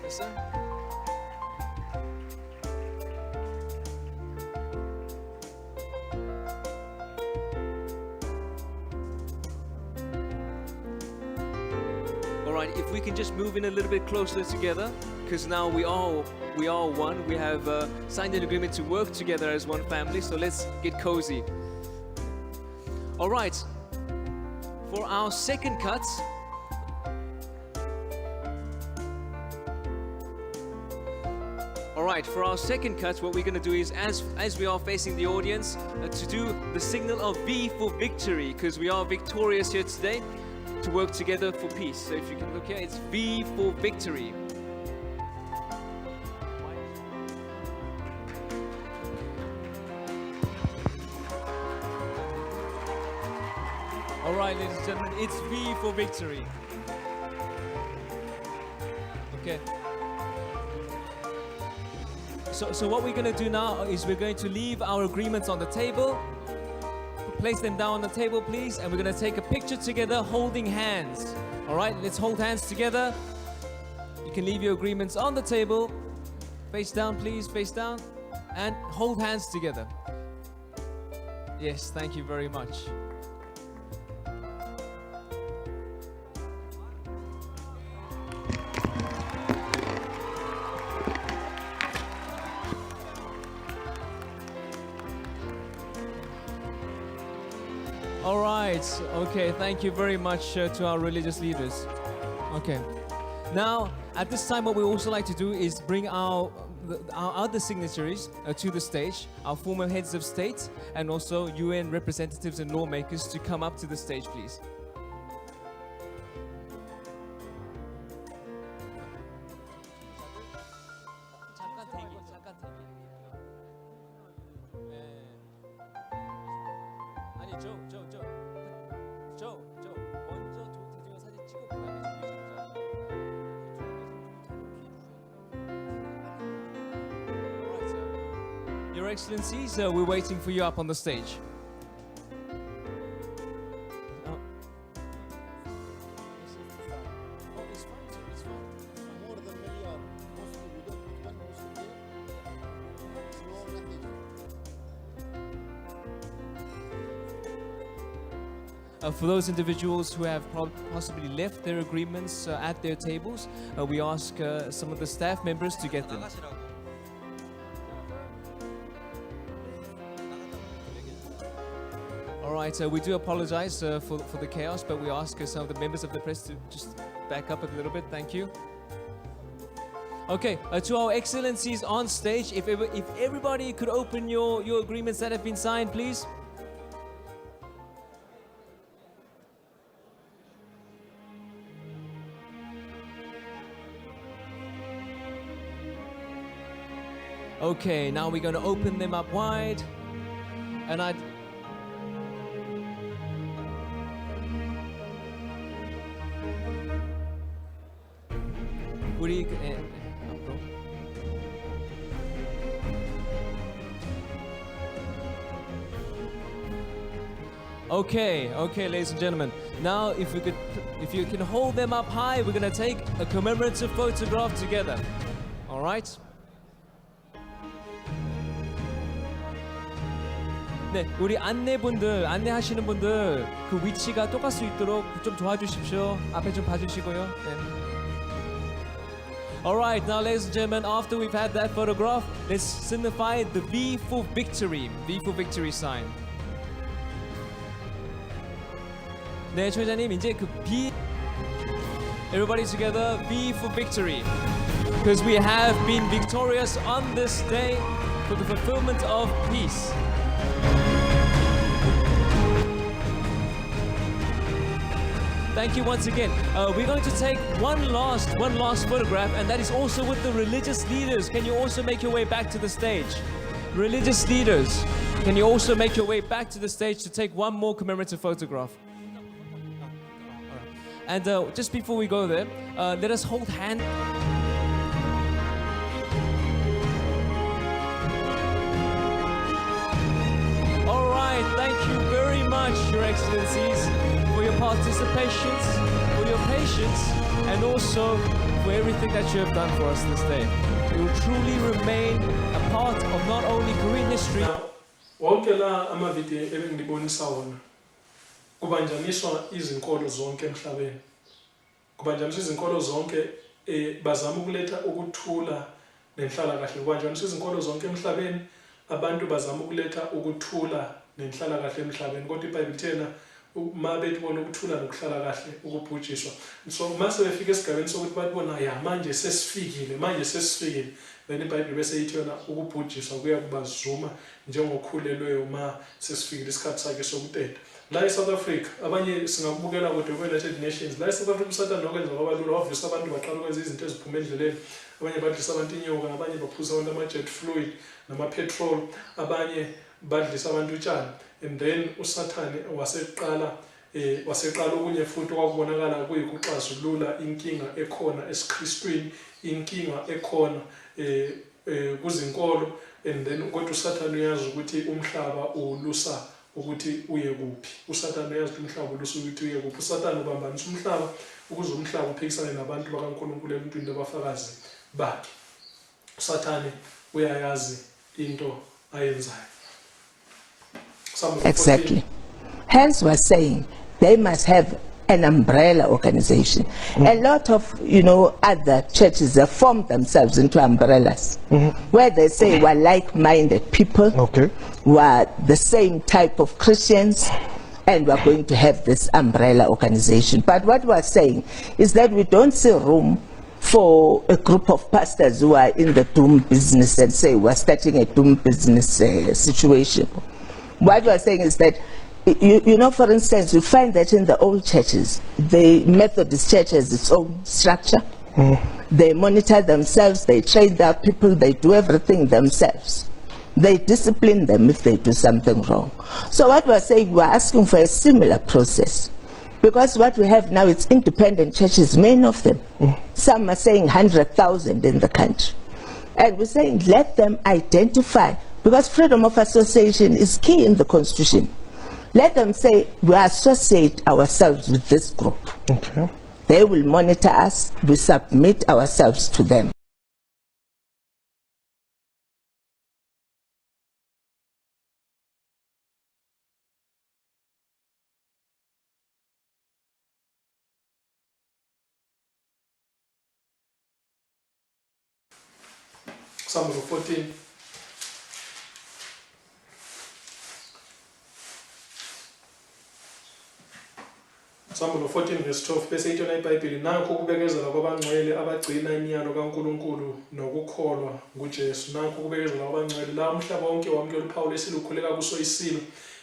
Yes, sir. Alright, if we can just move in a little bit closer together, because now we are one. We have signed an agreement to work together as one family, so let's get cozy. Alright, for our second cut, what we're going to do is, as we are facing the audience, to do the signal of V for victory, because we are victorious here today, to work together for peace. So if you can look here, it's V for victory. All right, ladies and gentlemen, it's V for victory. Okay. So what we're going to do now is we're going to leave our agreements on the table. Place them down on the table, please, and we're going to take a picture together holding hands. All right, let's hold hands together. You can leave your agreements on the table. Face down, please, face down, and hold hands together. Yes, thank you very much. All right, okay, thank you very much to our religious leaders. Okay, now at this time what we also like to do is bring our other signatories to the stage, our former heads of state and also UN representatives and lawmakers to come up to the stage, please. Your Excellencies, we're waiting for you up on the stage. For those individuals who have possibly left their agreements at their tables, we ask some of the staff members to get them. Alright, we do apologize for the chaos, but we ask some of the members of the press to just back up a little bit. Thank you. Okay, to our Excellencies on stage, if everybody could open your agreements that have been signed, please. Okay, now we're going to open them up wide, and what do you? Okay, ladies and gentlemen. Now, if you can hold them up high, we're going to take a commemorative photograph together. All right. 네, 우리 안내하시는 분들 그 위치가 똑같을 수 있도록 좀 도와주십시오. 앞에 좀 봐주시고요. 네. Alright, now ladies and gentlemen, after we've had that photograph, let's signify the V for victory sign. 네, 총회장님, 이제 그 V, everybody together, V for victory. Because we have been victorious on this day for the fulfillment of peace. Thank you once again. We're going to take one last photograph, and that is also with the religious leaders. Can you also make your way back to the stage? Religious leaders, can you also make your way back to the stage to take one more commemorative photograph? And just before we go there, let us hold hands. All right, thank you very much, Your Excellencies, for your participations, for your patience, and also for everything that you have done for us this day. You will truly remain a part of not only Korean history. Wonke la amavidiyo ebengibonisa wona kubanjaniswa izinkolo zonke emhlabeni. Kubanjaniswa izinkolo zonke bazama ukuletha ukuthula nenhlala kahle. Kubanjaniswa izinkolo zonke emhlabeni, abantu bazama ukuletha ukuthula nenhlala kahle emhlabeni. Kodwa iBhayibheli thena uma bethi bona ukuthula nokuhlala kahle ukubhujiswa. So mase befika esigabeni sokuthi bathi bona ya manje sesifikile. Then iBhayibheli bese ithi yona ukubhujiswa kuya kubazuma njengokhulelweyo uma sesifikile isikhathi sakhe sokuteta. La eSouth Africa abanye singakubukela kodwa kwe-United Nations. La eSouth Africa uSathane nokwenza kwabalula wavisa abantu baqala ukwenza izinto eziphuma endleleni. Abanye badlisa abantu inyoka, abanye baphuza abantu ama-jet fluid nama-petrol, abanye badlisa abantu utshani. And then uSathane waseqala okunye futhi okwakubonakala kuyikuxazulula inkinga ekhona esiKristwini, inkinga ekhona kuzinkolo. And then kodwa uSathane uyazi ukuthi umhlaba ulusa ukuthi uye kuphi. uSathane uyazi ukuthi umhlaba ulusa ukuthi uye kuphi. uSathane ubambanisa umhlaba ukuze umhlaba uphikisane nabantu bakaNkulunkulu emuntwini abafakazi bakhe. uSathane uyayazi into ayenzayo. Exactly. Hence we're saying they must have an umbrella organization. A lot of, other churches have formed themselves into umbrellas, where they say we're like-minded people, we're the same type of Christians, and we're going to have this umbrella organization. But what we're saying is that we don't see room for a group of pastors who are in the doom business and say we're starting a doom business situation. What we're saying is that, for instance, you find that in the old churches, the Methodist Church has its own structure. They monitor themselves, they train their people, they do everything themselves. They discipline them if they do something wrong. So what we're saying, we're asking for a similar process. Because what we have now is independent churches, many of them. Some are saying 100,000 in the country. And we're saying let them identify Because freedom of association is key in the Constitution. Let them say, we associate ourselves with this group. Okay. They will monitor us, we submit ourselves to them. Example 14. Example 14 verse 12 bese ithi yona iBhayibheli nakho ukubekezela kwabangcwele abagcina imiyalo kaNkulunkulu nokukholwa nguJesu. Nakho ukubekezela kwabangcwele la umhlaba wonke wamukela uPawulu esilukhuleka kuso isilo.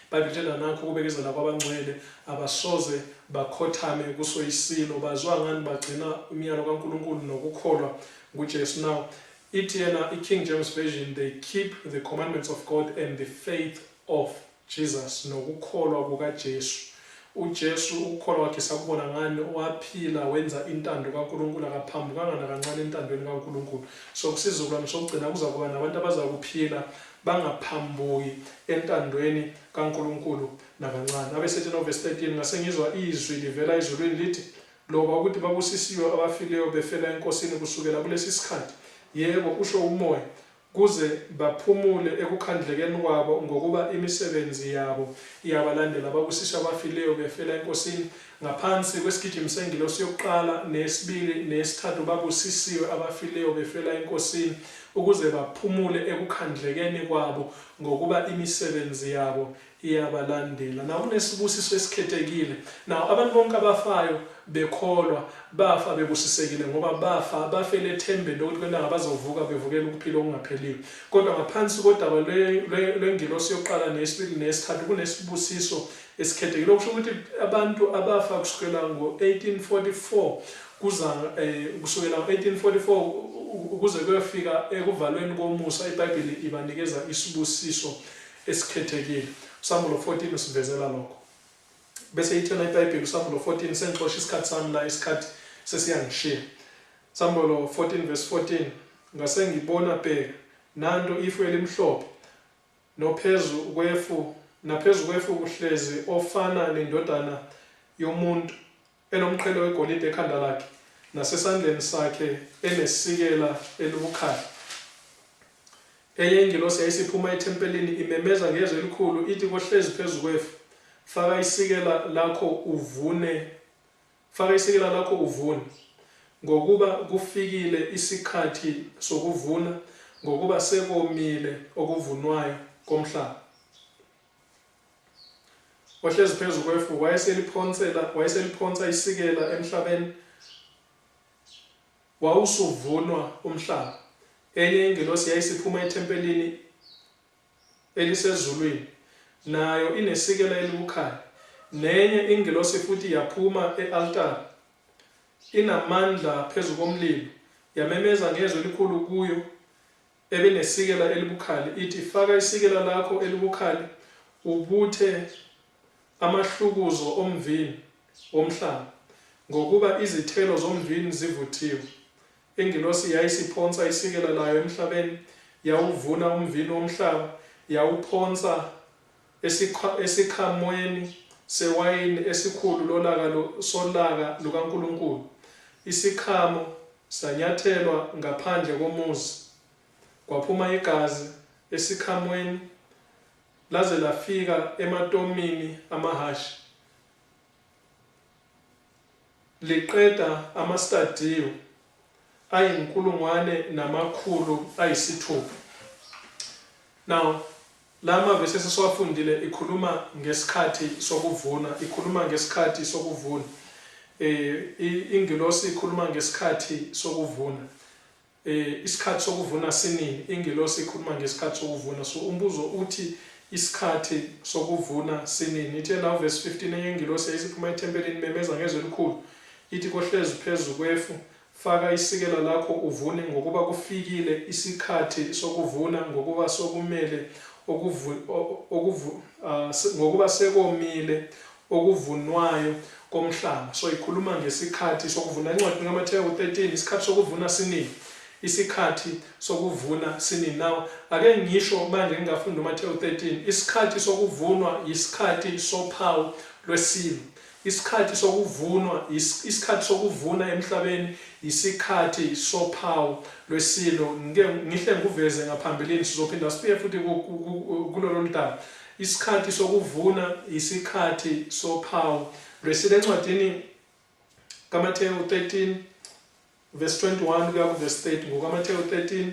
iBhayibheli litshela nakho ukubekezela kwabangcwele abasoze bakhothame kuso isilo bazwa ngani bagcina imiyalo kaNkulunkulu nokukholwa nguJesu. Now ithi yena iKing James Version, they keep the commandments of God and the faith of Jesus, nokukholwa kukaJesu. uJesu ukukholwa kwakhe sakubona ngani waphila wenza intando kaNkulunkulu akaphambukanga nakancane entandweni kaNkulunkulu. So kusizukulwane sokugcina kuza kuba nabantu abazakuphila bangaphambuki entandweni kaNkulunkulu nakancane. Abesethi no verse 13 ngase ngizwa izwi livela ezulwini lithi loba ukuthi babusisiwe abafileyo befela enkosini kusukela kulesi sikhathi. Yebo usho umoya kuze baphumule ekukhandlekeni kwabo ngokuba imisebenzi yabo iyabalandela. Babusiswa abafileyo befela enkosini ngaphansi kwesigijimi sengilosi yokuqala nesibili nesithathu. Babusisiwe abafileyo befela enkosini ukuze baphumule ekukhandlekeni kwabo ngokuba imisebenzi yabo iyabalandela. Na kunesibusiso esikhethekile. Na abantu bonke abafayo bekholwa bafa bebusisekile ngoba bafa bafele ethembeni lokuthi kwenda bazovuka bevukela ukuphila okungapheliwe. Kodwa ngaphansi kodaba lwengilosi yokuqala nesibili nesithathu kunesibusiso esikhethekile. Okusho ukuthi abantu abafa kusukela ngo-1844 kuza kusukela ngo-1844 ukuze kuyofika ekuvalweni komusa iBhayibheli ibanikeza isibusiso esikhethekile. Usambulo 14 usivezela lokho. Bese ithena iBhayibheli uSamulo 14 sengixosha isikhathi sami la isikhathi sesiyangishiya. Usambulo 14 verse 14 ngase ngibona bheka nanto ifu elimhlophe nophezu kwefu kuhlezi ofana nendodana yomuntu enomqhele wegolide ekhanda lakhe nasesandleni sakhe enesikela elibukhali. Enye ingilosi yayisiphuma ethempelini imemeza ngezwi elikhulu ithi kohlezi phezu kwefu faka isikela lakho uvune ngokuba kufikile isikhathi sokuvuna ngokuba sekomile okuvunwayo komhlaba. Ohlezi phezu kwefu wayeseliphonsa isikela emhlabeni wawusuvunwa umhlaba. Enye ingilosi yayisiphuma ethempelini elisezulwini nayo inesikela elibukhali. Nenye ingilosi futhi yaphuma e-altare inamandla phezu komlilo yamemeza ngezwi elikhulu kuyo ebenesikela elibukhali ithi faka isikela lakho elibukhali ubuthe amahlukuzo omvini womhlaba ngokuba izithelo zomvini zivuthiwe. Ingilosi yayisiphonsa isikela layo emhlabeni yawuvuna umvini womhlaba yawuphonsa esikhamweni sewayini esikhulu solaka lukaNkulunkulu. Isikhamo sanyathelwa ngaphandle komuzi kwaphuma igazi esikhamweni laze lafika ematomini amahashi liqeda amastadiyo ayinkulungwane namakhulu ayisithupha. Now lama verse sesiwafundile ikhuluma ngesikhathi sokuvuna. Ingilosi ikhuluma ngesikhathi sokuvuna. Isikhathi sokuvuna sinini? Ingilosi ikhuluma ngesikhathi sokuvuna. So umbuzo uthi isikhathi sokuvuna sinini? Ithi la verse 15 ingilosi yayisiphuma ethempelini memeza ngezwi elikhulu ithi kohlezi phezu kwefu faka isikela lakho uvune ngokuba kufikile isikhathi sokuvuna ngokuba sokumele ngokuba sekomile okuvunwayo komhlaba. So ikhuluma ngesikhathi sokuvuna. Incwadi kaMathewu 13 isikhathi sokuvuna sinini? isikhathi sokuvuna sini now. Ake ngisho manje ngingafunda uMathewu 13, isikhathi sokuvunwa isikhathi sophawu lwesilo. Isikhathi sokuvunwa isikhathi sokuvuna emhlabeni isikhathi sophawu lwesilo. Ngihle ngiveze ngaphambilini sizophinda sibuye futhi kulolu ntaba. Isikhathi sokuvuna isikhathi sophawu lwesilo. Encwadini kaMathewu 13 verse 21 kuya ku verse 30. NgokaMathewu 13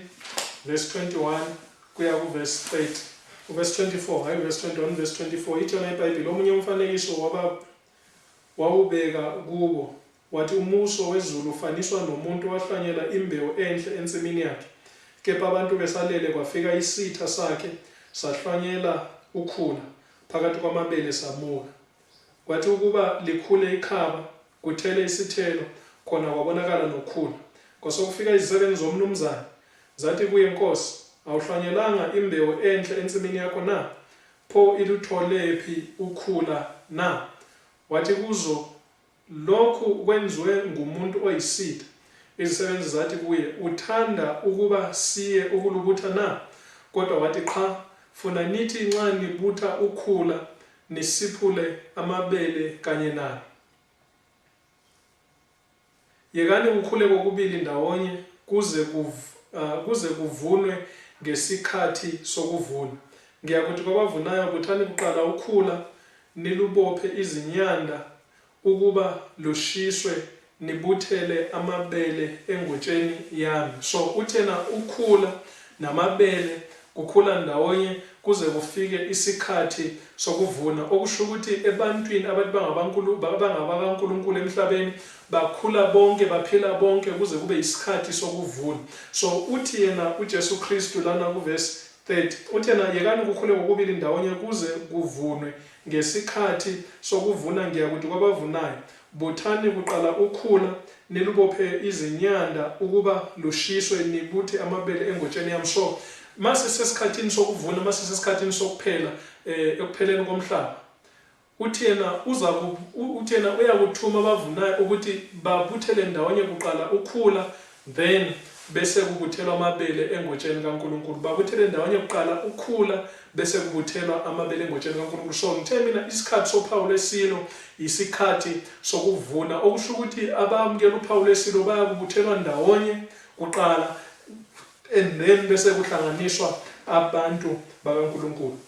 verse 21 kuya ku verse 30. Verse 24 hayi verse 21 verse 24 ithi yona iBhayibheli omunye umfanekiso wawubeka kubo wathi umuso wezulu ufaniswa nomuntu owahlanyela imbewu enhle ensimini yakhe. Kepha abantu besalele kwafika isitha sakhe sahlanyela ukhula phakathi kwamabele samuka. Kwathi ukuba likhule ikhaba kuthele isithelo khona kwabonakala nokhula. Kwasokufika izisebenzi zomnumzana zathi kuye Nkosi, awuhlanyelanga imbewu enhle ensimini yakho na? Pho ilutholephi ukhula na? Wathi kuzo, lokhu kwenziwe ngumuntu oyisitha. Izisebenzi zathi kuye, uthanda ukuba siye ukulubutha na? Kodwa wathi qha, funa nithi nxa nibutha ukhula nisiphule amabele kanye nalo. Yekani kukhule kokubili ndawonye kuze kuvunwe ngesikhathi sokuvuna. Ngiyakuthi kwabavunayo buthani kuqala ukhula nilubophe izinyanda ukuba lushiswe nibuthele amabele engotsheni yami. So uthena ukhula namabele kukhula ndawonye kuze kufike isikhathi sokuvuna. Okusho ukuthi ebantwini abantu bangabakaNkulunkulu emhlabeni bakhula bonke baphila bonke kuze kube isikhathi sokuvuna. So uthi yena uJesu Kristu lana ku verse 30 uthi yena yekani kukhule kokubili ndawonye kuze kuvunwe ngesikhathi sokuvuna. Ngiyakuthi kwabavunayo buthani kuqala ukhula nilubophe izinyanda ukuba lushiswe nibuthe amabele engotsheni yami. So mase sesikhathini sokuvuna mase sesikhathini sokuphela ekupheleni komhlaba uthi yena uyakuthuma abavunayo ukuthi babuthele ndawonye kuqala ukhula then bese kubuthelwa amabele engotsheni kaNkulunkulu. Babuthele ndawonye kuqala ukhula bese kubuthelwa amabele engotsheni kaNkulunkulu. So ngithe mina isikhathi sophawu lwesilo isikhathi sokuvuna. Okusho ukuthi abamukela uphawu lwesilo bayakubuthelwa ndawonye kuqala and then bese kuhlanganiswa abantu bakaNkulunkulu.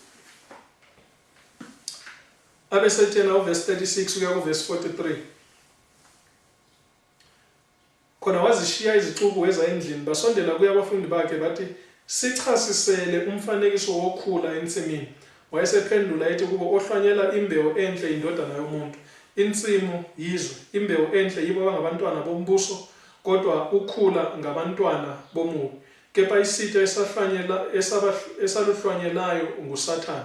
Abesethena uverse 36 kuya ku verse 43. Khona wazishiya izicubu weza endlini basondela kuya abafundi bakhe bathi sichasisele umfanekiso wokhula ensimini. Wayesephendula ethi kubo, ohlanyela imbewu enhle indodana yomuntu. Insimu yizwe, imbewu enhle yibo abangabantwana bombuso, kodwa ukhula ngabantwana bomubi. Kepha isitha esaluhlwanyelayo nguSathane.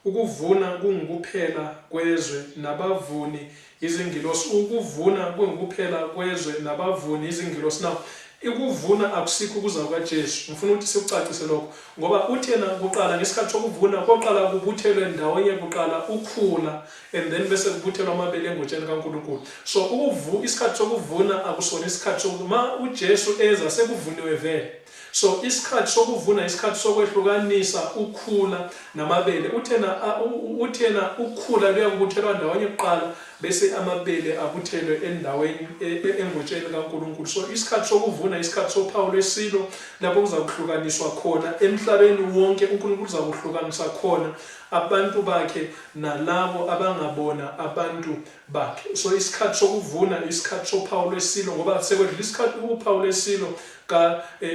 Ukuvuna kungukuphela kwezwe nabavuni izingilosi. Ukuvuna kungukuphela kwezwe nabavuni izingilosi. Now ukuvuna akusikho kuza kukaJesu. Ngifuna ukuthi sikucacise lokho ngoba uthi yena kuqala ngesikhathi sokuvuna koqala kubuthelwe ndawonye kuqala ukhula and then bese kubuthelwa amabele engotsheni kaNkulunkulu. So isikhathi sokuvuna akusona isikhathi sokuvuna. uJesu eza sekuvuniwe vele. So isikhathi sokuvuna isikhathi sokwehlukanisa ukhula namabele. Uthena ukhula luyakubuthelwa ndawonye kuqala bese amabele abuthelwe endaweni engotsheni kaNkulunkulu. So isikhathi sokuvuna isikhathi sophawu lwesilo lapho kuzakuhlukaniswa khona emhlabeni wonke. uNkulunkulu uzakuhlukanisa khona abantu bakhe nalabo abangabona abantu bakhe. So isikhathi sokuvuna isikhathi sophawu lwesilo ngoba sekwedlula isikhathi uphawu lwesilo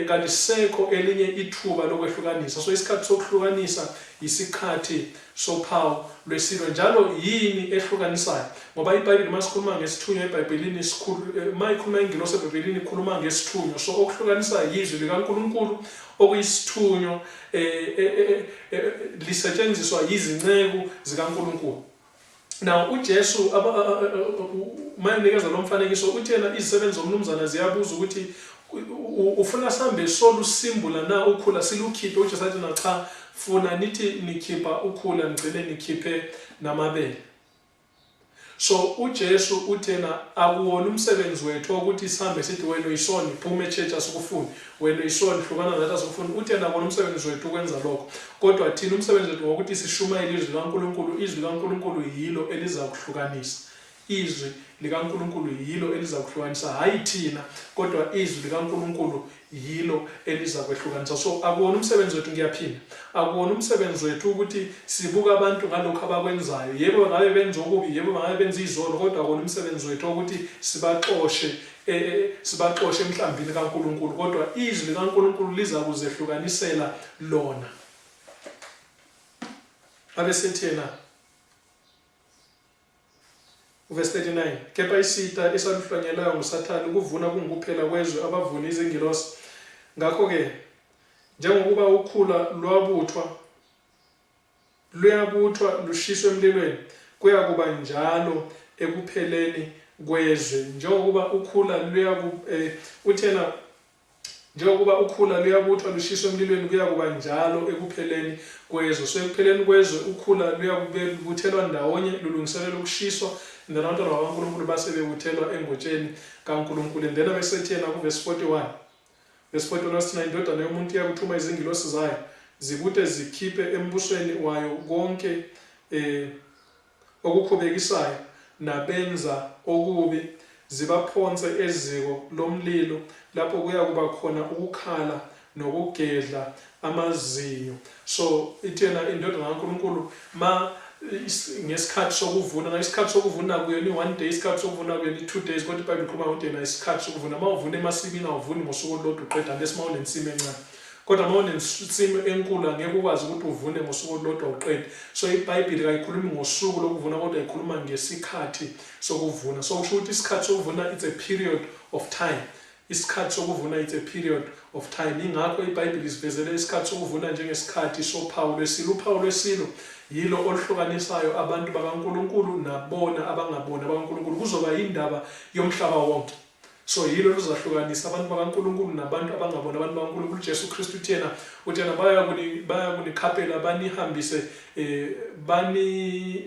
kalisekho elinye ithuba lokwehlukanisa. So isikhathi sokuhlukanisa isikhathi sophawu lwesilo. Njalo yini ehlukanisayo? Ngoba iBhayibheli masikhuluma ngesithunywa eBhayibhelini mayikhuluma ingilosi eBhayibhelini ikhuluma ngesithunywa. So okuhlukanisa yizwi likaNkulunkulu okuyisithunywa lisetshenziswa yizinceku zikaNkulunkulu. Now uJesu mayinikeza lo mfanekiso uthi yena izisebenzi zomnumzana ziyabuza ukuthi ufuna sambe solusimbula na ukhula silukhiphe. uJesu athi na cha, funa nithi nikhipha ukhula ngcele nikhiphe namabele. So uJesu uthena akuwona umsebenzi wethu ukuthi sihambe sithi wena uyisona iphume echurch asukufuni, wena uyisona hlukana nathi asukufuni. Uthena akona umsebenzi wethu ukwenza lokho, kodwa thina umsebenzi wethu ukuthi sishumayele izwi likaNkulunkulu. Izwi likaNkulunkulu yilo eliza kuhlukanisa. Izwi likaNkulunkulu yilo eliza kuhlukanisa, hayi thina, kodwa izwi likaNkulunkulu yilo eliza kwehlukanisa. So akuwona umsebenzi wethu, ngiyaphinda, akuwona umsebenzi wethu ukuthi sibuka abantu ngalokho abakwenzayo. Yebo ngabe benza okubi, yebo ngabe benza izono, kodwa akuwona umsebenzi wethu ukuthi sibaxoshe emhlambini kaNkulunkulu, kodwa izwi likaNkulunkulu liza kuzehlukanisela lona. Abesethena verse 39, kepha isita esaluhlanyelayo nguSathane ukuvuna kungukuphela kwezwe abavuna izingilosi. Ngakho-ke njengokuba ukhula luyabuthwa lushiswe emlilweni, kuyakuba njalo ekupheleni kwezwe. Njengokuba ukhula njengokuba ukhula luyabuthwa lushiswe emlilweni, kuyakuba njalo ekupheleni kwezwe. So ekupheleni kwezwe ukhula luyabuthelwa ndawonye lulungiselela ukushiswa, and then abantwana bakaNkulunkulu base bebuthelwa engotsheni kaNkulunkulu. And then abesethena kuverse 41, verse 41 wasithi, indodana yomuntu iyakuthuma izingilosi zayo zibuthe zikhiphe embusweni wayo konke okukhubekisayo nabenza okubi, zibaphonse eziko lomlilo lapho kuyakuba khona ukukhala nokugedla amazinyo. So ithena indodana kaNkulunkulu ngesikhathi sokuvuna, ngesikhathi sokuvuna kuyona i-1 day, isikhathi sokuvuna kuyona i-2 days, kodwa iBhayibheli ikhuluma ukuthi yena isikhathi sokuvuna. Uma uvuna emasimini awuvuni ngosuku olulodwa uqeda, unless uma unensimu encane, kodwa uma unensimu enkulu angeke ukwazi ukuthi uvune ngosuku olulodwa uqede. So iBhayibheli kayikhulumi ngosuku lokuvuna, kodwa ikhuluma ngesikhathi sokuvuna. So kusho ukuthi isikhathi sokuvuna it's a period of time. Isikhathi sokuvuna it's a period of time. Ingakho iBhayibheli isivezele isikhathi sokuvuna njengesikhathi sophawu lwesilo. Uphawu lwesilo yilo oluhlukanisayo abantu bakaNkulunkulu nabona abangabona bakaNkulunkulu. Kuzoba indaba yomhlaba wonke. So yilo luzahlukanisa abantu bakaNkulunkulu nabantu abangabona abantu bakaNkulunkulu. Jesu Kristu uthena baya kunikhaphela banihambise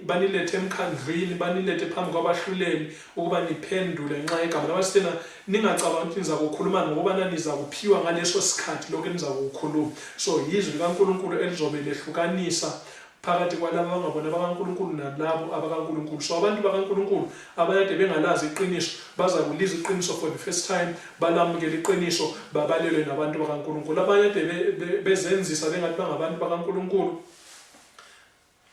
banilethe emkhandlwini, banilethe phambi kwabahluleli ukuba niphendule nxa igama labasithena ningacabanga ukuthi niza kukhuluma ngoba niza kuphiwa ngaleso sikhathi lokho eniza kukhuluma. So yizwi likaNkulunkulu elizobe lehlukanisa phakathi kwalabo abangabona bakaNkulunkulu nalabo abakaNkulunkulu. So abantu bakaNkulunkulu abayade bengalazi iqiniso baza kulizwa iqiniso for the first time, balamukele iqiniso, babalelwe nabantu bakaNkulunkulu. Abayade bezenzisa bengathi bangabantu bakaNkulunkulu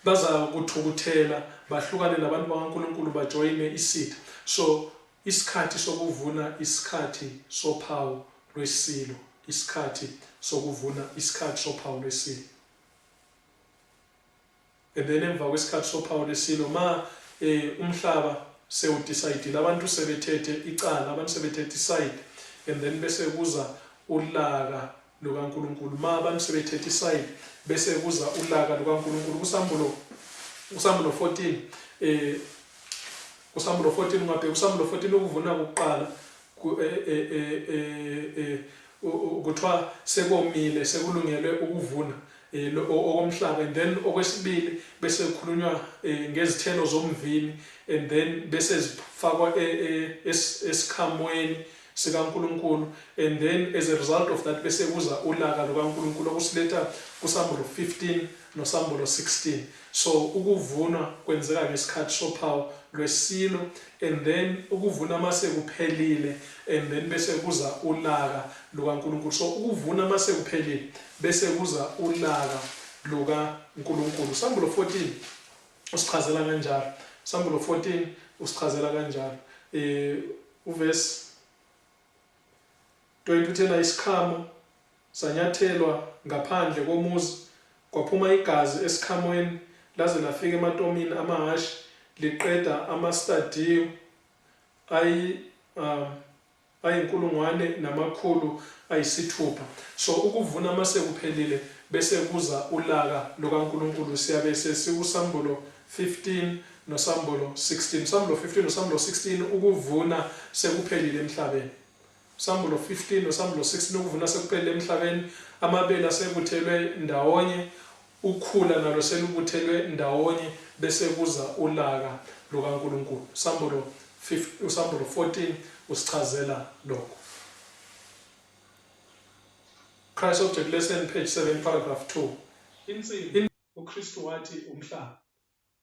baza kuthukuthela, bahlukane nabantu bakaNkulunkulu, bajoyine isitha. So isikhathi sokuvuna isikhathi sophawu lwesilo, isikhathi sokuvuna isikhathi sophawu lwesilo. And then emva kwesikhathi sophawu lwesilo umhlaba sewudecide, abantu sebethethe icala, abantu sebethethe iside, and then bese kuza ulaka lukaNkulunkulu. Abantu sebethethe iside bese kuza ulaka lukaNkulunkulu. Kusambulo 14 ungabheka uSamulo 14 ukuvuna kokuqala kuthiwa sekomile, sekulungele ukuvuna okomhlaba. And then okwesibili bese kukhulunywa ngezithelo zomvini, and then bese zifakwa esikhamweni sikaNkulunkulu, and then as a result of that bese kuza ulaka lukaNkulunkulu okusiletha kuSamulo 15 noSamulo 16. So ukuvuna kwenzeka ngesikhathi sophawu lwesilo, and then ukuvuna mase kuphelile, and then bese kuza ulaka lukaNkulunkulu. So ukuvuna mase kuphelile bese kuza ulaka lukaNkulunkulu. uSamulo 14 usichazela kanjalo. uSamulo 14 usichazela kanjalo. Uverse 20 uthena isikhamo sanyathelwa ngaphandle komuzi, kwaphuma igazi esikhamweni laze lafika ematomini amahashi, liqeda amastadiyo ayinkulungwane 600. So ukuvuna mase kuphelile bese kuza ulaka lukaNkulunkulu. Siyabe sesikuSamulo 15 noSamulo 16. Samulo 15 noSamulo 16 ukuvuna sekuphelile emhlabeni. Samulo 15 noSamulo 16 ukuvuna sekuphelile emhlabeni. Amabele asebuthelwe ndawonye, ukhula nalo selubuthelwe ndawonye bese kuza ulaka lukaNkulunkulu. Usambulo 14 usichazela lokho. Christ Object Lesson, page 7, paragraph 2. Insimbi uKristu wathi umhlaba.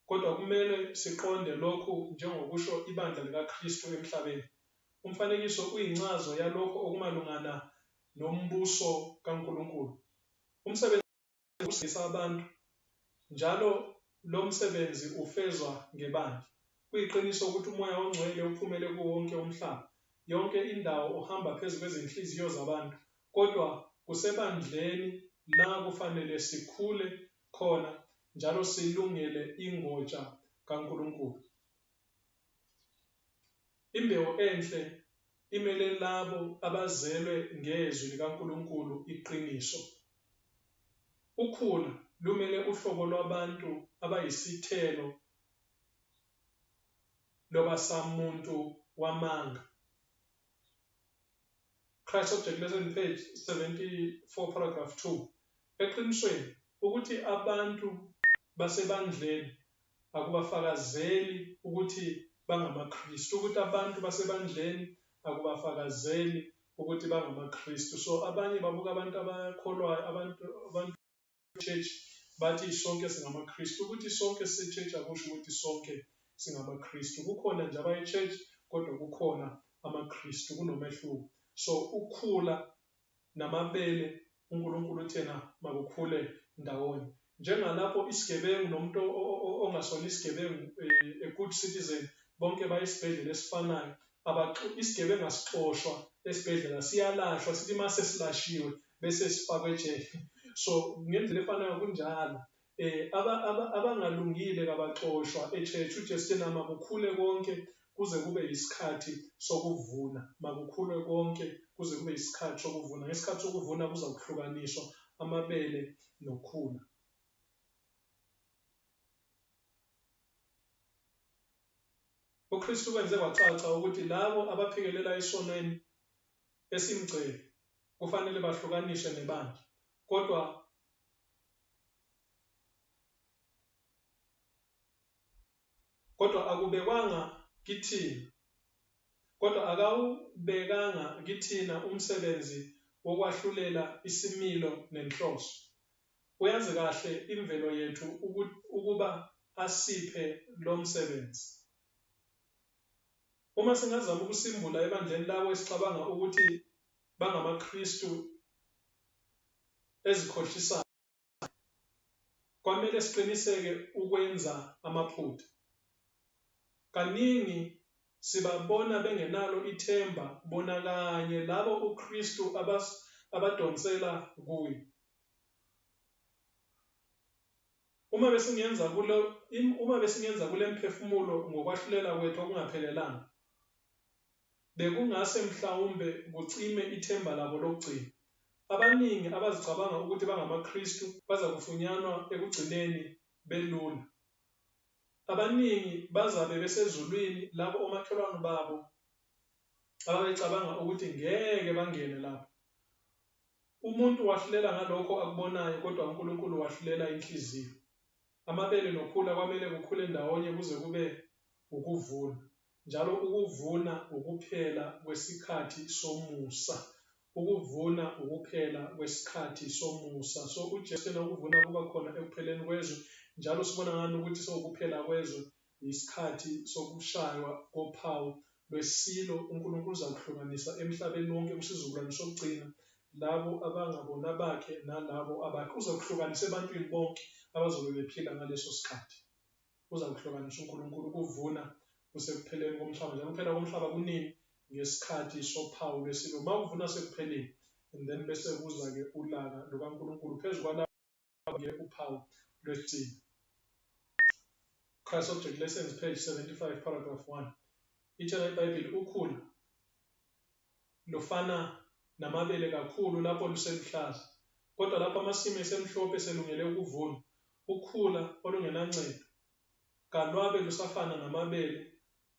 Kodwa kumele siqonde lokhu njengokusho ibandla likaKristu emhlabeni. Umfanekiso uyincazo yalokho okumalungana nombuso kaNkulunkulu. Umsebenzi usindisa abantu, njalo lo msebenzi ufezwa ngebandla. Kuyiqiniso ukuthi umoya ongcwele uphumele kuwo wonke umhlaba. Yonke indawo uhamba phezu kwezinhliziyo zabantu. Kodwa kusebandleni la kufanele sikhule khona njalo silungele ingotsha kaNkulunkulu. Imbewu enhle imele labo abazelwe ngezwi likaNkulunkulu iqiniso. Ukhula lumele uhlobo lwabantu abayisithelo lobasamuntu wamanga. Christ Object Lesson, page 74, paragraph 2. Eqinisweni ukuthi abantu basebandleni akubafakazeli ukuthi bangamaKristu. Ukuthi abantu basebandleni akubafakazeli ukuthi bangamaKristu. So abanye babuka abantu abakholwayo, abantu church bathi sonke singamaKristu. Ukuthi sonke se-church akusho ukuthi sonke singamaKristu. Kukhona nje abayi-church kodwa kukhona amaKristu, kunomehluko. So ukhula namabele uNkulunkulu uthena makukhule ndawonye. Njengalapho isigebengu nomuntu ongasona isigebengu, a good citizen, bonke bayisibhedlela esifanayo. Isigebengu asixoshwa esibhedlela, siyalashwa, sithi mase silashiwe bese sifakwe ejele. So ngendlela efanayo kunjalo. Abangalungile kabaxoshwa e-church. uJesu thena makukhule konke kuze kube yisikhathi sokuvuna. Makukhule konke kuze kube yisikhathi sokuvuna. Ngesikhathi sokuvuna kuza kuhlukaniswa amabele nokhula. uKristu wenze kwacaca ukuthi labo abaphikelela isonweni esimgcele kufanele bahlukaniswe nebandla. Kodwa akubekanga kithina umsebenzi wokwahlulela isimilo nenhloso. Uyazi kahle imvelo yethu ukuba asiphe lo msebenzi. Uma singazama ukusimbula ebandleni labo esicabanga ukuthi bangamaKristu ezikhohlisayo, kwamele siqiniseke ukwenza amaphutha. Kaningi sibabona bengenalo ithemba bona kanye labo uKristu abadonsela kuye. Uma besingenza kule mphefumulo ngokwahlulela kwethu okungaphelelanga, bekungase mhlawumbe kucime ithemba labo lokugcina. Abaningi abazicabanga ukuthi bangamaKristu baza kufunyanwa ekugcineni belula. Abaningi bazabe besezulwini labo omakhelwane babo ababecabanga ukuthi ngeke bangene lapho. Umuntu wahlulela ngalokho akubonayo, kodwa uNkulunkulu wahlulela inhliziyo. Amabele nokhula kwamele kukhule ndawonye kuze kube ukuvuna. Njalo ukuvuna ukuphela kwesikhathi somusa. Ukuvuna ukuphela kwesikhathi somusa. So uJesu yena ukuvuna kuba khona ekupheleni kwezwe. Njalo sibona ngani ukuthi sokuphela kwezwe isikhathi sokushaywa kophawu lwesilo. uNkulunkulu uzakuhlukanisa emhlabeni wonke kusizukulwane sokugcina labo abangabona bakhe nalabo abakhe. Uzakuhlukanisa ebantwini bonke abazobe bephila ngaleso sikhathi. Uzakuhlukanisa uNkulunkulu. Ukuvuna kusekupheleni komhlaba. Njalo ukuphela komhlaba kunini? Ngesikhathi sophawu lwesilo. Uma uvuna sekupheleni, and then bese kuza-ke ulaka lukaNkulunkulu phezu kwalabo-ke uphawu lwesilo. Christ Object Lessons, page 75, paragraph 1. Itshela iBhayibheli ukhula lufana namabele kakhulu lapho luseluhlaza. Kodwa lapho amasimu esemhlophe selungele ukuvuna, ukhula olungenancedo kalwabe lusafana namabele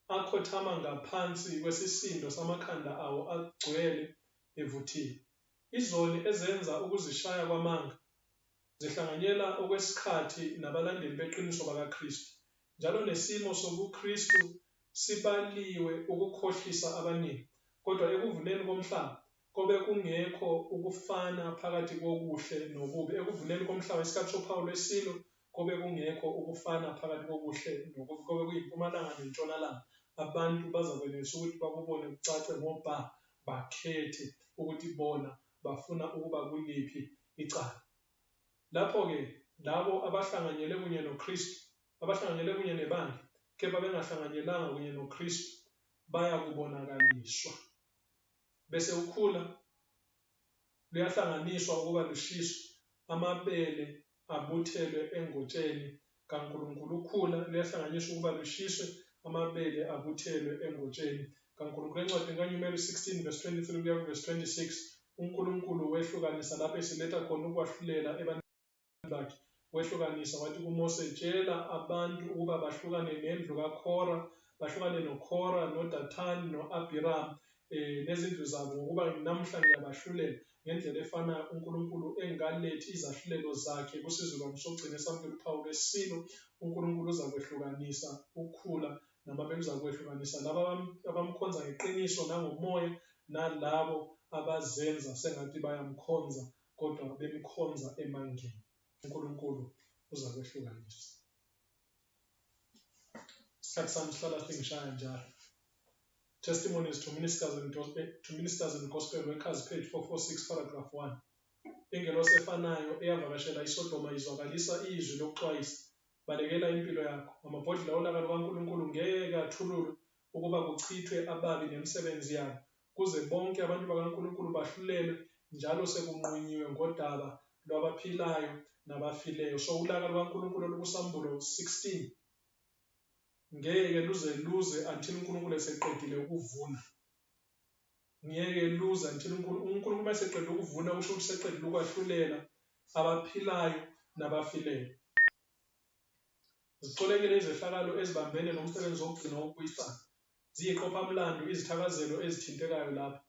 akhothama ngaphansi kwesisindo samakhanda awo agcwele evuthiwe. Izoni ezenza ukuzishaya kwamanga zihlanganyela okwesikhathi nabalandeli beqiniso bakaKristu. Njalo nesimo sobuKristu sibaliwe ukukhohlisa abaningi, kodwa ekuvuneni komhlaba kobe kungekho ukufana phakathi kokuhle nokubi. Ekuvuneni komhlaba isikhathi soPawulo esilo kobe kungekho ukufana phakathi kokuhle nokubi, kobe kuyimpumalanga nentshonalanga. Abantu bazakwenelisa ukuthi bakubone kucace ngobha, bakhethe ukuthi bona bafuna ukuba kuliphi icala. Lapho-ke labo abahlanganyele kunye noKristu, abahlanganyele kunye nebandla, kepha bengahlanganyelanga kunye noKristu, bayakubonakaliswa. Bese ukhula luyahlanganiswa ukuba lushiswe, amabele abuthelwe engotsheni kaNkulunkulu. Ukhula luyahlanganiswa ukuba lushiswe, amabele abuthelwe engotsheni kaNkulunkulu. Encwadini kaNumeri 16 verse 23 kuya verse 26, uNkulunkulu wehlukanisa lapho esiletha khona ukwahlulela ebantwini bakhe. Wehlukanisa wathi kuMose, tshela abantu ukuba bahlukane nendlu kaKhora, bahlukane noKhora, noDathani, no-Abhiram, nezindlu zabo, ngokuba namhla ngiyabahlulela ngendlela efanayo uNkulunkulu engalethi izahlulelo zakhe kusizukulwane sokugcina esamukela uPawulo esilo. uNkulunkulu uzakwehlukanisa ukhula namabele, uzakwehlukanisa labo abamkhonza ngeqiniso nangomoya, nalabo abazenza sengathi bayamkhonza kodwa bemkhonza emangeni. uNkulunkulu uzakwehlukanisa. Isikhathi sami sihlala singishaya njalo. Testimonies to Ministers and Gospel Workers, page 446, paragraph 1. Ingelosi efanayo eyavakashela iSodoma izwakalisa izwi lokuxwayisa, balekela impilo yakho. Amabhodlela olaka lukaNkulunkulu ngeke athululwe ukuba kuchithwe ababi nemisebenzi yabo, kuze bonke abantu bakaNkulunkulu bahlulelwe, njalo sekunqunyiwe ngodaba lwabaphilayo nabafileyo. So ulaka lukaNkulunkulu olukuSambulo 16 ngeke luze until uNkulunkulu eseqedile ukuvuna. Ngeke luze until uNkulunkulu eseqedile ukuvuna, usho ukuthi seqedile ukwahlulela abaphilayo nabafileyo. Zicolekile izehlakalo ezibambene nomsebenzi wokugcina wokubuyisana, ziyiqophamlando izithakazelo ezithintekayo lapha.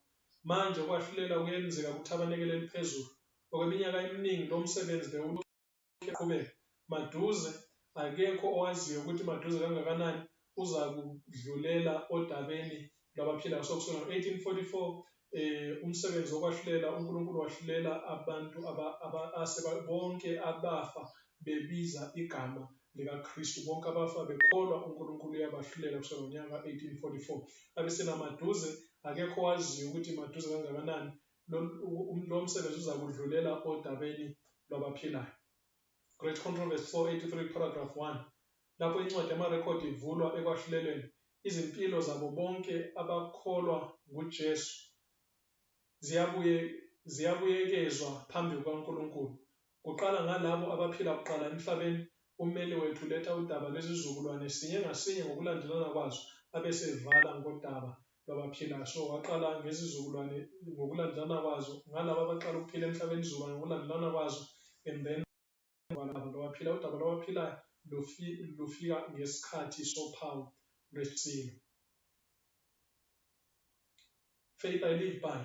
Manje ukwahlulela kuyenzeka kuthabanekele eliphezulu. Okweminyaka eminingi lo msebenzi bewuqhubeka. Maduze akekho owaziyo ukuthi maduze kangakanani uza kudlulela odabeni lwabaphilayo. Sokusukela ngo-1844 umsebenzi wokwahlulela, uNkulunkulu wahlulela abantu bonke abafa bebiza igama likaKristu. Bonke abafa bekholwa uNkulunkulu uyabahlulela kusukela ngonyaka ka-1844. Abesenamaduze akekho owaziyo ukuthi maduze kangakanani lo msebenzi uza kudlulela odabeni lwabaphilayo. Great Controversy 483 paragraph 1. Lapho incwadi yamarekhodi ivulwa ekwahlulelweni, izimpilo zabo bonke abakholwa nguJesu ziyabuyekezwa phambi kukaNkulunkulu. Kuqala ngalabo abaphila kuqala emhlabeni, ummeli wethu letha udaba lwezizukulwane sinye ngasinye ngokulandelana kwazo, abesevala ngodaba lwabaphilayo. So waqala ngezizukulwane ngokulandelana kwazo, ngalabo abaqala ukuphila emhlabeni izukulwane ngokulandelana kwazo, and then lwabaphilayo. Udaba lwabaphilayo lufika ngesikhathi sophawu lwesilo. Faith I Live By,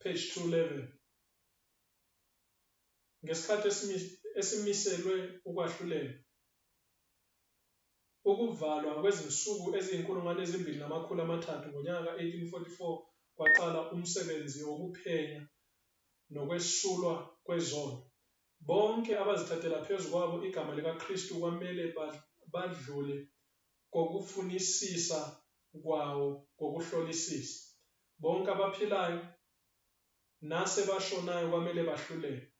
page 211. Ngesikhathi esimiselwe ukwahlulela, ukuvalwa kwezinsuku eziyinkulungwane 2,300 ngonyaka ka-1844 kwaqala umsebenzi wokuphenya nokwesulwa kwezono. Bonke abazithathela phezu kwabo igama likaKristu kwamele badlule kokufunisisa kwawo kokuhlolisisa. Bonke abaphilayo nasebashonayo kwamele bahlulelwe.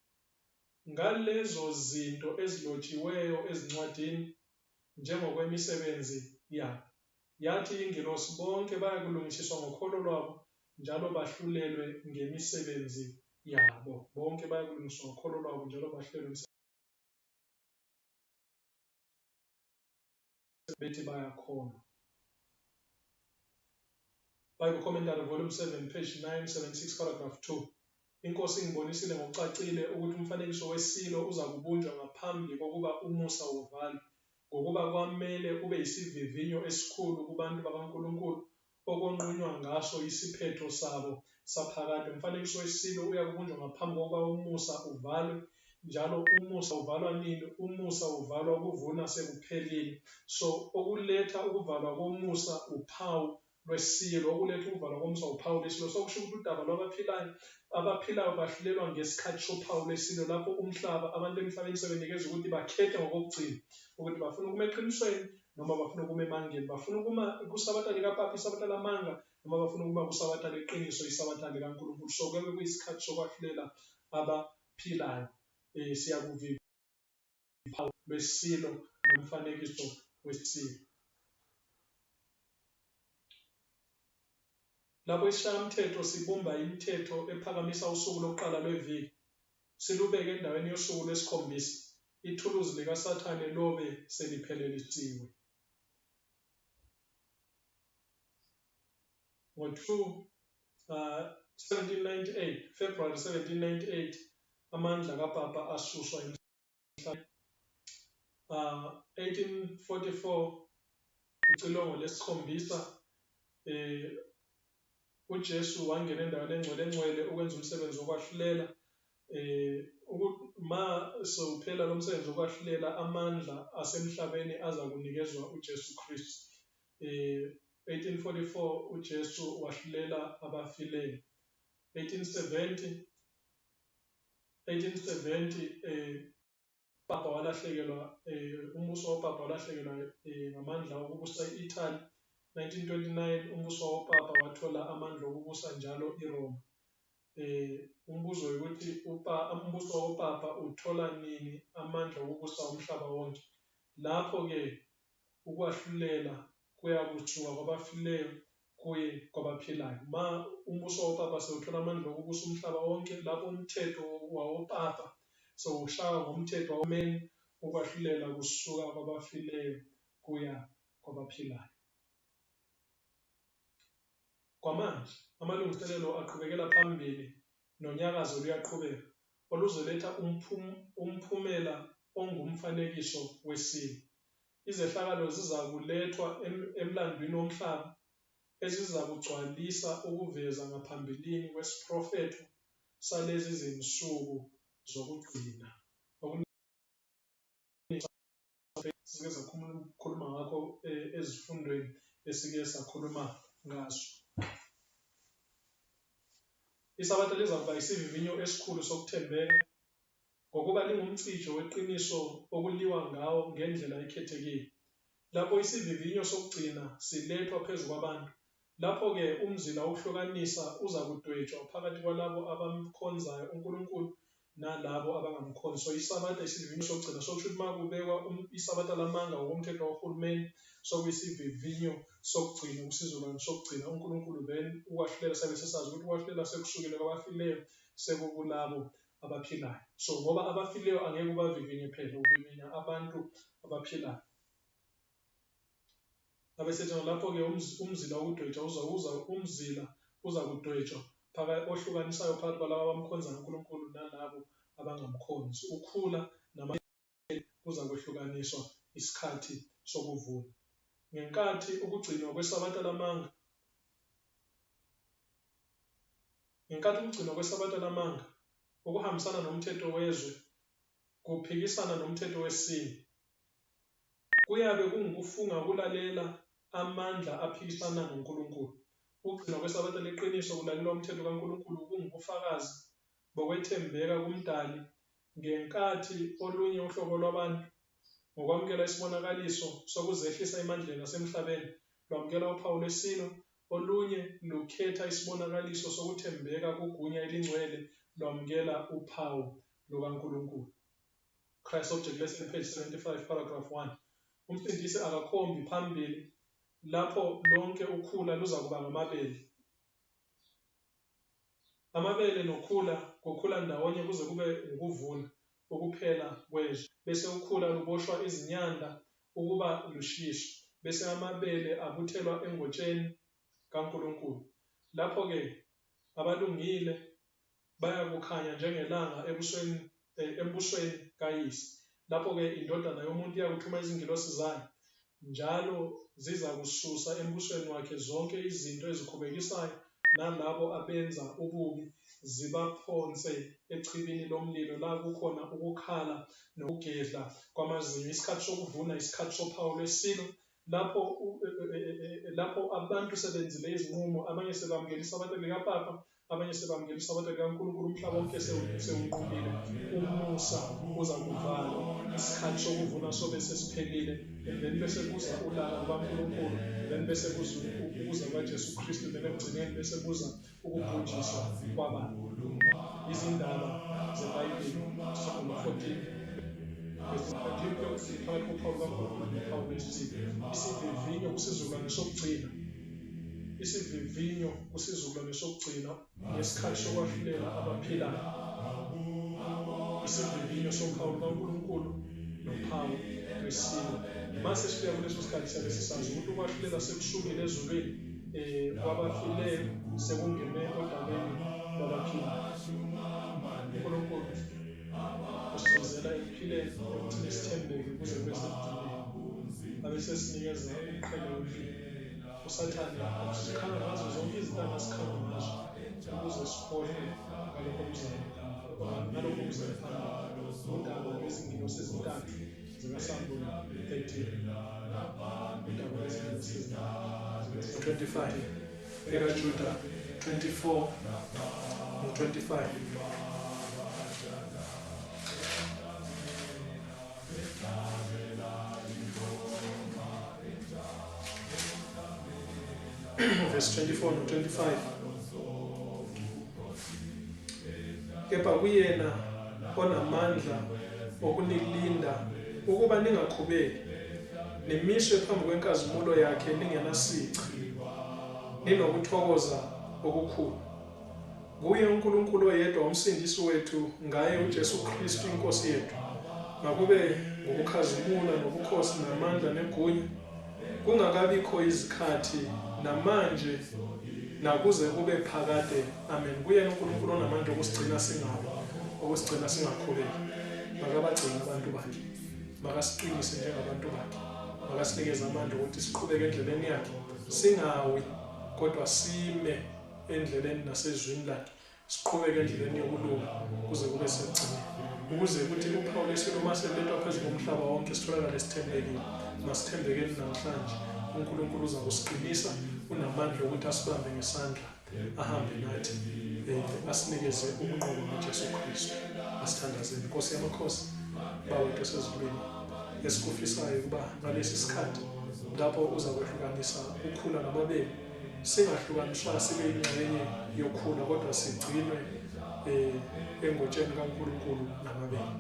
Ngalezo zinto ezilotshiweyo ezincwadini njengokwemisebenzi yabo, yathi ingilosi bonke bayakulungisiswa ngokholo lwabo, njalo bahlulelwe ngemisebenzi yabo. Bonke bayakulungiswa ngokholo lwabo njalo bahlulelwe bethi bayakholwa. Bible Commentary volume 7 page 976 paragraph 2. Inkosi ingibonisile ngokucacile ukuthi umfanekiso wesilo uza kubunjwa ngaphambi kokuba umusa uvalwe, ngokuba kwamele ube yisivivinyo esikhulu kubantu bakaNkulunkulu okonqunywa ngaso isiphetho sabo saphakade. Umfanekiso wesilo uya kubunjwa ngaphambi kokuba umusa uvalwe, njalo umusa uvalwa nini? Umusa uvalwa ukuvuna sekuphelile. So okuletha ukuvalwa komusa uphawu lwesilo, okuletha ukuvalwa komusa uphawu lwesilo. So kusho ukuthi udaba abaphilayo bahlulelwa ngesikhathi sophawu lwesilo, lapho abantu emhlabeni sebenikezwa ukuthi bakhethe ngokokugcina ukuthi bafuna ukuma eqinisweni noma bafuna ukuma emangeni, bafuna ukuma kusabatha likapapa, isabatha lamanga, noma bafuna ukuma kusabatha leqiniso, isabatha likaNkulunkulu. So kuyabe kuyisikhathi sokwahlulela abaphilayo. Siyakuviva uphawu lwesilo nomfanekiso wesilo. Lapho isishayamthetho sibumba imithetho ephakamisa usuku lokuqala lweviki, silubeke endaweni yosuku lwesikhombisa, ithuluzi likaSathane lobe seliphelelisiwe. Ngo-1798, February 1798, amandla kaPapa asuswa emhlabeni. 1844, icilongo lesikhombisa, uJesu wangena endaweni engcwele ukwenza umsebenzi wokwahlulela. Ma sewuphela lo msebenzi wokwahlulela, amandla asemhlabeni aza kunikezwa uJesu Kristu. 1844 uJesu wahlulela abafileyo. 1870 Papa walahlekelwa, umbuso wopapa walahlekelwa ngamandla okubusa i-Italy. 1929 umbuso wopapa wathola amandla okubusa njalo iRoma. Umbuzo ukuthi umbuso wopapa uthola nini amandla okubusa umhlaba wonke? Lapho-ke ukwahlulela kuya kusuka kwabafileyo kuye kwabaphilayo. Ma umbuso wopapa sewuthola amandla okubusa umhlaba wonke, lapho umthetho wawopapa sewushaya ngomthetho wawomeni, ukwahlulela kusuka kwabafileyo kuya kwabaphilayo. Kwamanje amalungiselelo aqhubekela phambili nonyakazo luyaqhubeka, oluzoletha umphumela ongumfanekiso wesilo. Izehlakalo ziza kulethwa emlandweni womhlaba eziza kugcwalisa ukuveza ngaphambilini kwesiprofetho salezi zinsuku zokugcina. Sike sakhuluma ngakho ezifundweni esike sakhuluma ngazo. Isabatha liza kuba isivivinyo esikhulu sokuthembeka, ngokuba lingumcijo weqiniso okuliwa ngawo ngendlela ekhethekile. Lapho isivivinyo sokugcina silethwa phezu kwabantu, lapho-ke umzila wokuhlukanisa uza kudwetshwa phakathi kwalabo abamkhonzayo uNkulunkulu nalabo abangamkhonzi. So isabatha isivivinyo sokugcina, sokusho ukuthi uma kubekwa isabatha lamanga ngokomthetho wahulumeni, sokuyisivivinyo sokugcina, usizukulwane sokugcina uNkulunkulu, then ukwahlulela sabe sesazi ukuthi ukwahlulela sekusukile kwabafileyo sekukulabo abaphilayo. So ngoba abafileyo angeke ubavivinye phela, uvivinya abantu abaphilayo. Abesethi lapho-ke umzila wokudwetshwa umzila uza kudwetshwa ohlukanisayo phakathi kwalabo abamkhonza uNkulunkulu nalabo abangamkhonzi. Ukhula namabele kuza kwehlukaniswa isikhathi sokuvuna. Ngenkathi ukugcinwa kwesabatha lamanga ukuhambisana nomthetho wezwe kuphikisana nomthetho wesini, kuyabe kungukufunga ukulalela amandla aphikisana noNkulunkulu. Ukugcinwa kwesabatha leqiniso kulalelwa umthetho kaNkulunkulu kungubufakazi bokwethembeka kumdali, ngenkathi olunye uhlobo lwabantu ngokwamukela isibonakaliso sokuzehlisa emandleni asemhlabeni lwamukela uphawu lwesilo, olunye lukhetha isibonakaliso sokuthembeka kugunya elingcwele lwamukela uphawu lukaNkulunkulu. Christ Object Lesson, page 75, paragraph 1. Umsindisi akakhombi phambili lapho lonke ukhula luza kuba ngamabele. Amabele nokhula kukhula ndawonye kuze kube ukuvuna ukuphela kwezwe, bese ukhula luboshwa izinyanda ukuba lushishe, bese amabele abuthelwa engotsheni kaNkulunkulu. Lapho-ke abalungile bayakukhanya njengelanga embusweni kayise. Lapho-ke indodana yomuntu iyakuthuma izingilosi zayo, njalo ziza kususa embusweni wakhe zonke izinto ezikhubekisayo nalabo abenza ububi zibaphonse echibini lomlilo la kukhona ukukhala nokugedla kwamazinyo. Isikhathi sokuvuna isikhathi sophawu lwesilo lapho abantu sebenzile izinqumo, abanye sebamukela isabatha likaPapa, abanye sebamukela isabatha likaNkulunkulu, umhlaba wonke sewunqumile. Umusa uza kuvalwa, isikhathi sokuvuna sobe sesiphelile, and then bese kuza ulaka lukaNkulunkulu, then bese kuza kwaJesu Kristu, then ekugcineni bese kuza ukubhujiswa kwabantu. Izindaba zeBhayibheli, Psalm 14. Isivivinyo kusizukulwane sokugcina. Isivivinyo kusizukulwane sokugcina ngesikhathi sokwahlulela abaphilayo. Isivivinyo sophawu lukaNkulunkulu nophawu lwesilo. Mase sifika kuleso sikhathi siyabe sisazi ukuthi ukwahlulela sekusukile ezulwini kwabafileyo sekungene odabeni lwabaphilayo. uNkulunkulu usizela ekuphileni ekuthini sithembeke kuze kube sekugcineni. Abe sesinikeza ukuqhela olunye. USathane usikhanga ngazo zonke izinto asikhanga ngazo ukuze sikhohlwe ngalokho kuzayo phambili. Udaba lwezingilosi ezintathu zikaSamuel 13. Udaba lwezingilosi ezintathu 25 ekaJuda 24 no-25. Verse 24 no-25. Kepha kuyena onamandla okunilinda ukuba ningaqhubeki, nimiswe phambi kwenkazimulo yakhe ningenasici, ninokuthokoza okukhulu. Kuye uNkulunkulu oyedwa umsindisi wethu, ngaye uJesu Kristu inkosi yethu, makube ngokukhazimula nobukhosi namandla negunya, kungakabikho izikhathi namanje nakuze kube phakade. Amen. Kuye uNkulunkulu onamandla okusigcina singaqhubeki. Makabagcine abantu bakhe, makasiqinise njengabantu bakhe, makasinikeze amandla ukuthi siqhubeke endleleni yakhe, singawi kodwa sime endleleni nasezwini lakhe, siqhubeke endleleni yokulunga kuze kube sekugcineni, ukuze ukuthi uphawu lwesilo maselethwa phezu komhlaba wonke sitholakale sithembekile. Masithembekeni namhlanje, uNkulunkulu uza kusiqinisa, unamandla ukuthi asibambe ngesandla, ahambe nathi, asinikeze umnqobo ngoJesu Kristu. Asithandazeni. Nkosi yamakhosi, bawethu esezulwini, esikufisayo ukuba ngalesi sikhathi lapho uza kwehlukanisa ukhula namabele, singahlukaniswa sibe ingxenye yokhula kodwa sigcinwe engotsheni kaNkulunkulu namabele.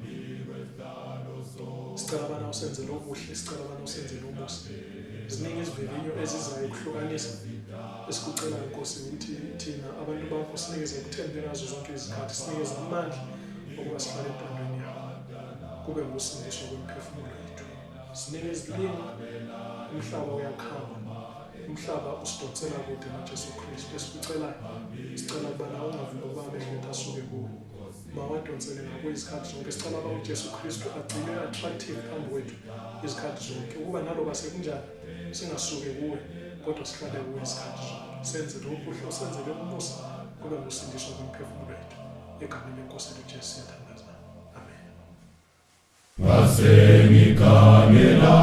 Sicela abana usenzele okuhle, sicela abana usenzele umusa. Ziningi izivivinyo ezizayo ukuhlukanisa, esikucela Nkosi ukuthi thina abantu bakho sinikeze ukuthembeka ngazo zonke izikhathi, sinikeze amandla ukuba sihlale entandweni yakho, kube ngusindiswa kwemiphefumulo yethu. Sinike izilimo, umhlaba uyakhamba, umhlaba usidonsela kude noJesu Kristu. Sicela ukubana ungavumi ukuba amehlo asuke kuwo, mawadonsele ngakho izikhathi zonke. Sicela ukuba uJesu Kristu agcine attractive phambi kwethu izikhathi zonke, ukuba naloba sekunjani singasuke kuwe kodwa sihlale kuwe izikhathi zonke. Senzele okuhle, usenzele umusa, kube ngusindiswa kwemiphefumulo yethu. Egameni leNkosi uJesu siyathandaza. Amen. Ngasengikhangela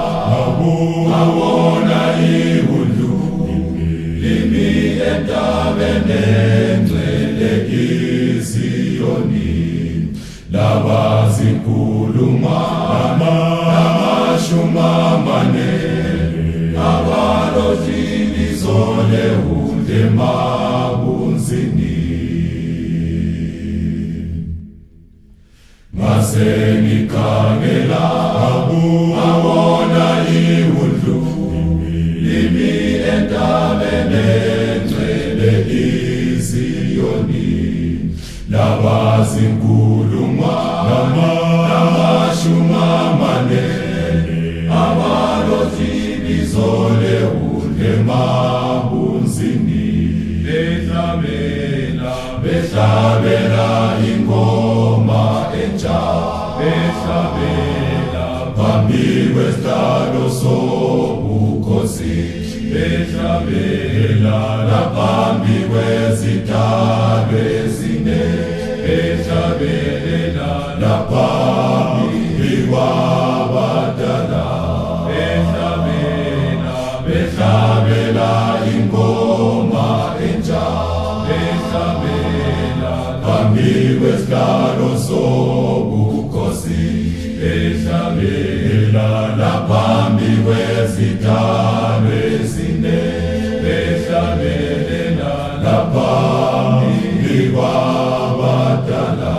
ngabona ihundu limi entabeni engcwele iZiyoni, labazinkulungwane namashumi amane abalothi ibizo lehundu emabunzini. Ngasengikhangela ngabona ihundu limi entabeni engcwele iZiyoni, labazinkulungwane namashumi amane abalothi ibizo lehundu emabunzini. Behlabela ingoma entsha, behlabela phambi kwesihlalo sobukhosi, behlabela phambi kwezithandwe ezine. wezihlalo zobukhosi behlabelana phambi kwezidalwa ezine behlabelana phambi kwabadala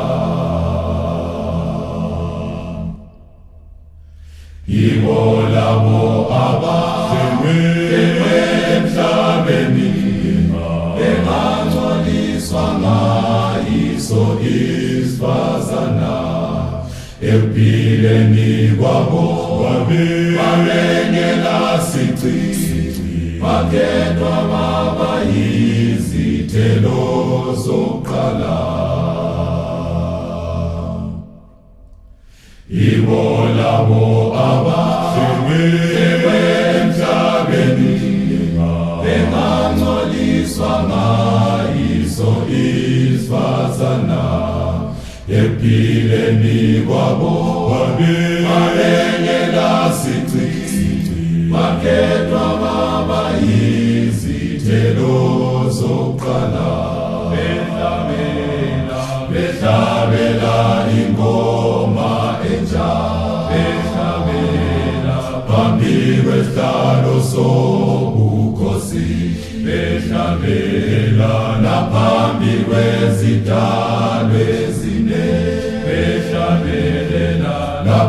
yibo labo abahlelwe emhlabeni bengangcoliswa ngayiso isifazana ekuphileni kwabo babengela sici bakhethwa baba yizithelo zokuqala yibo labo abahlelwe emhlabeni bengangcoliswa ngayiso isifazana ekuphileni kwabo babengela sici bakhethwa baba yizithelo zokuqala behlabela ingoma entsha behlabela phambi kwesihlalo sobukhosi behlabelana phambi kwezidalwa ezine behlabelana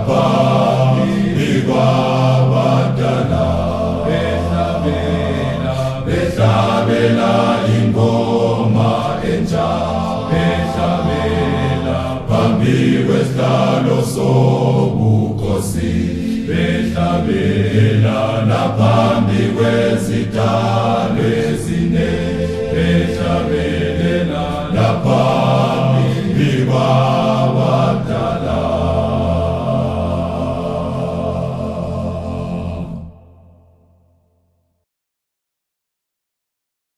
phambi kwabadala behlabela ingoma entsha behlabela phambi kwesihlalo sobukhosi behlabelana phambi kwezidalwa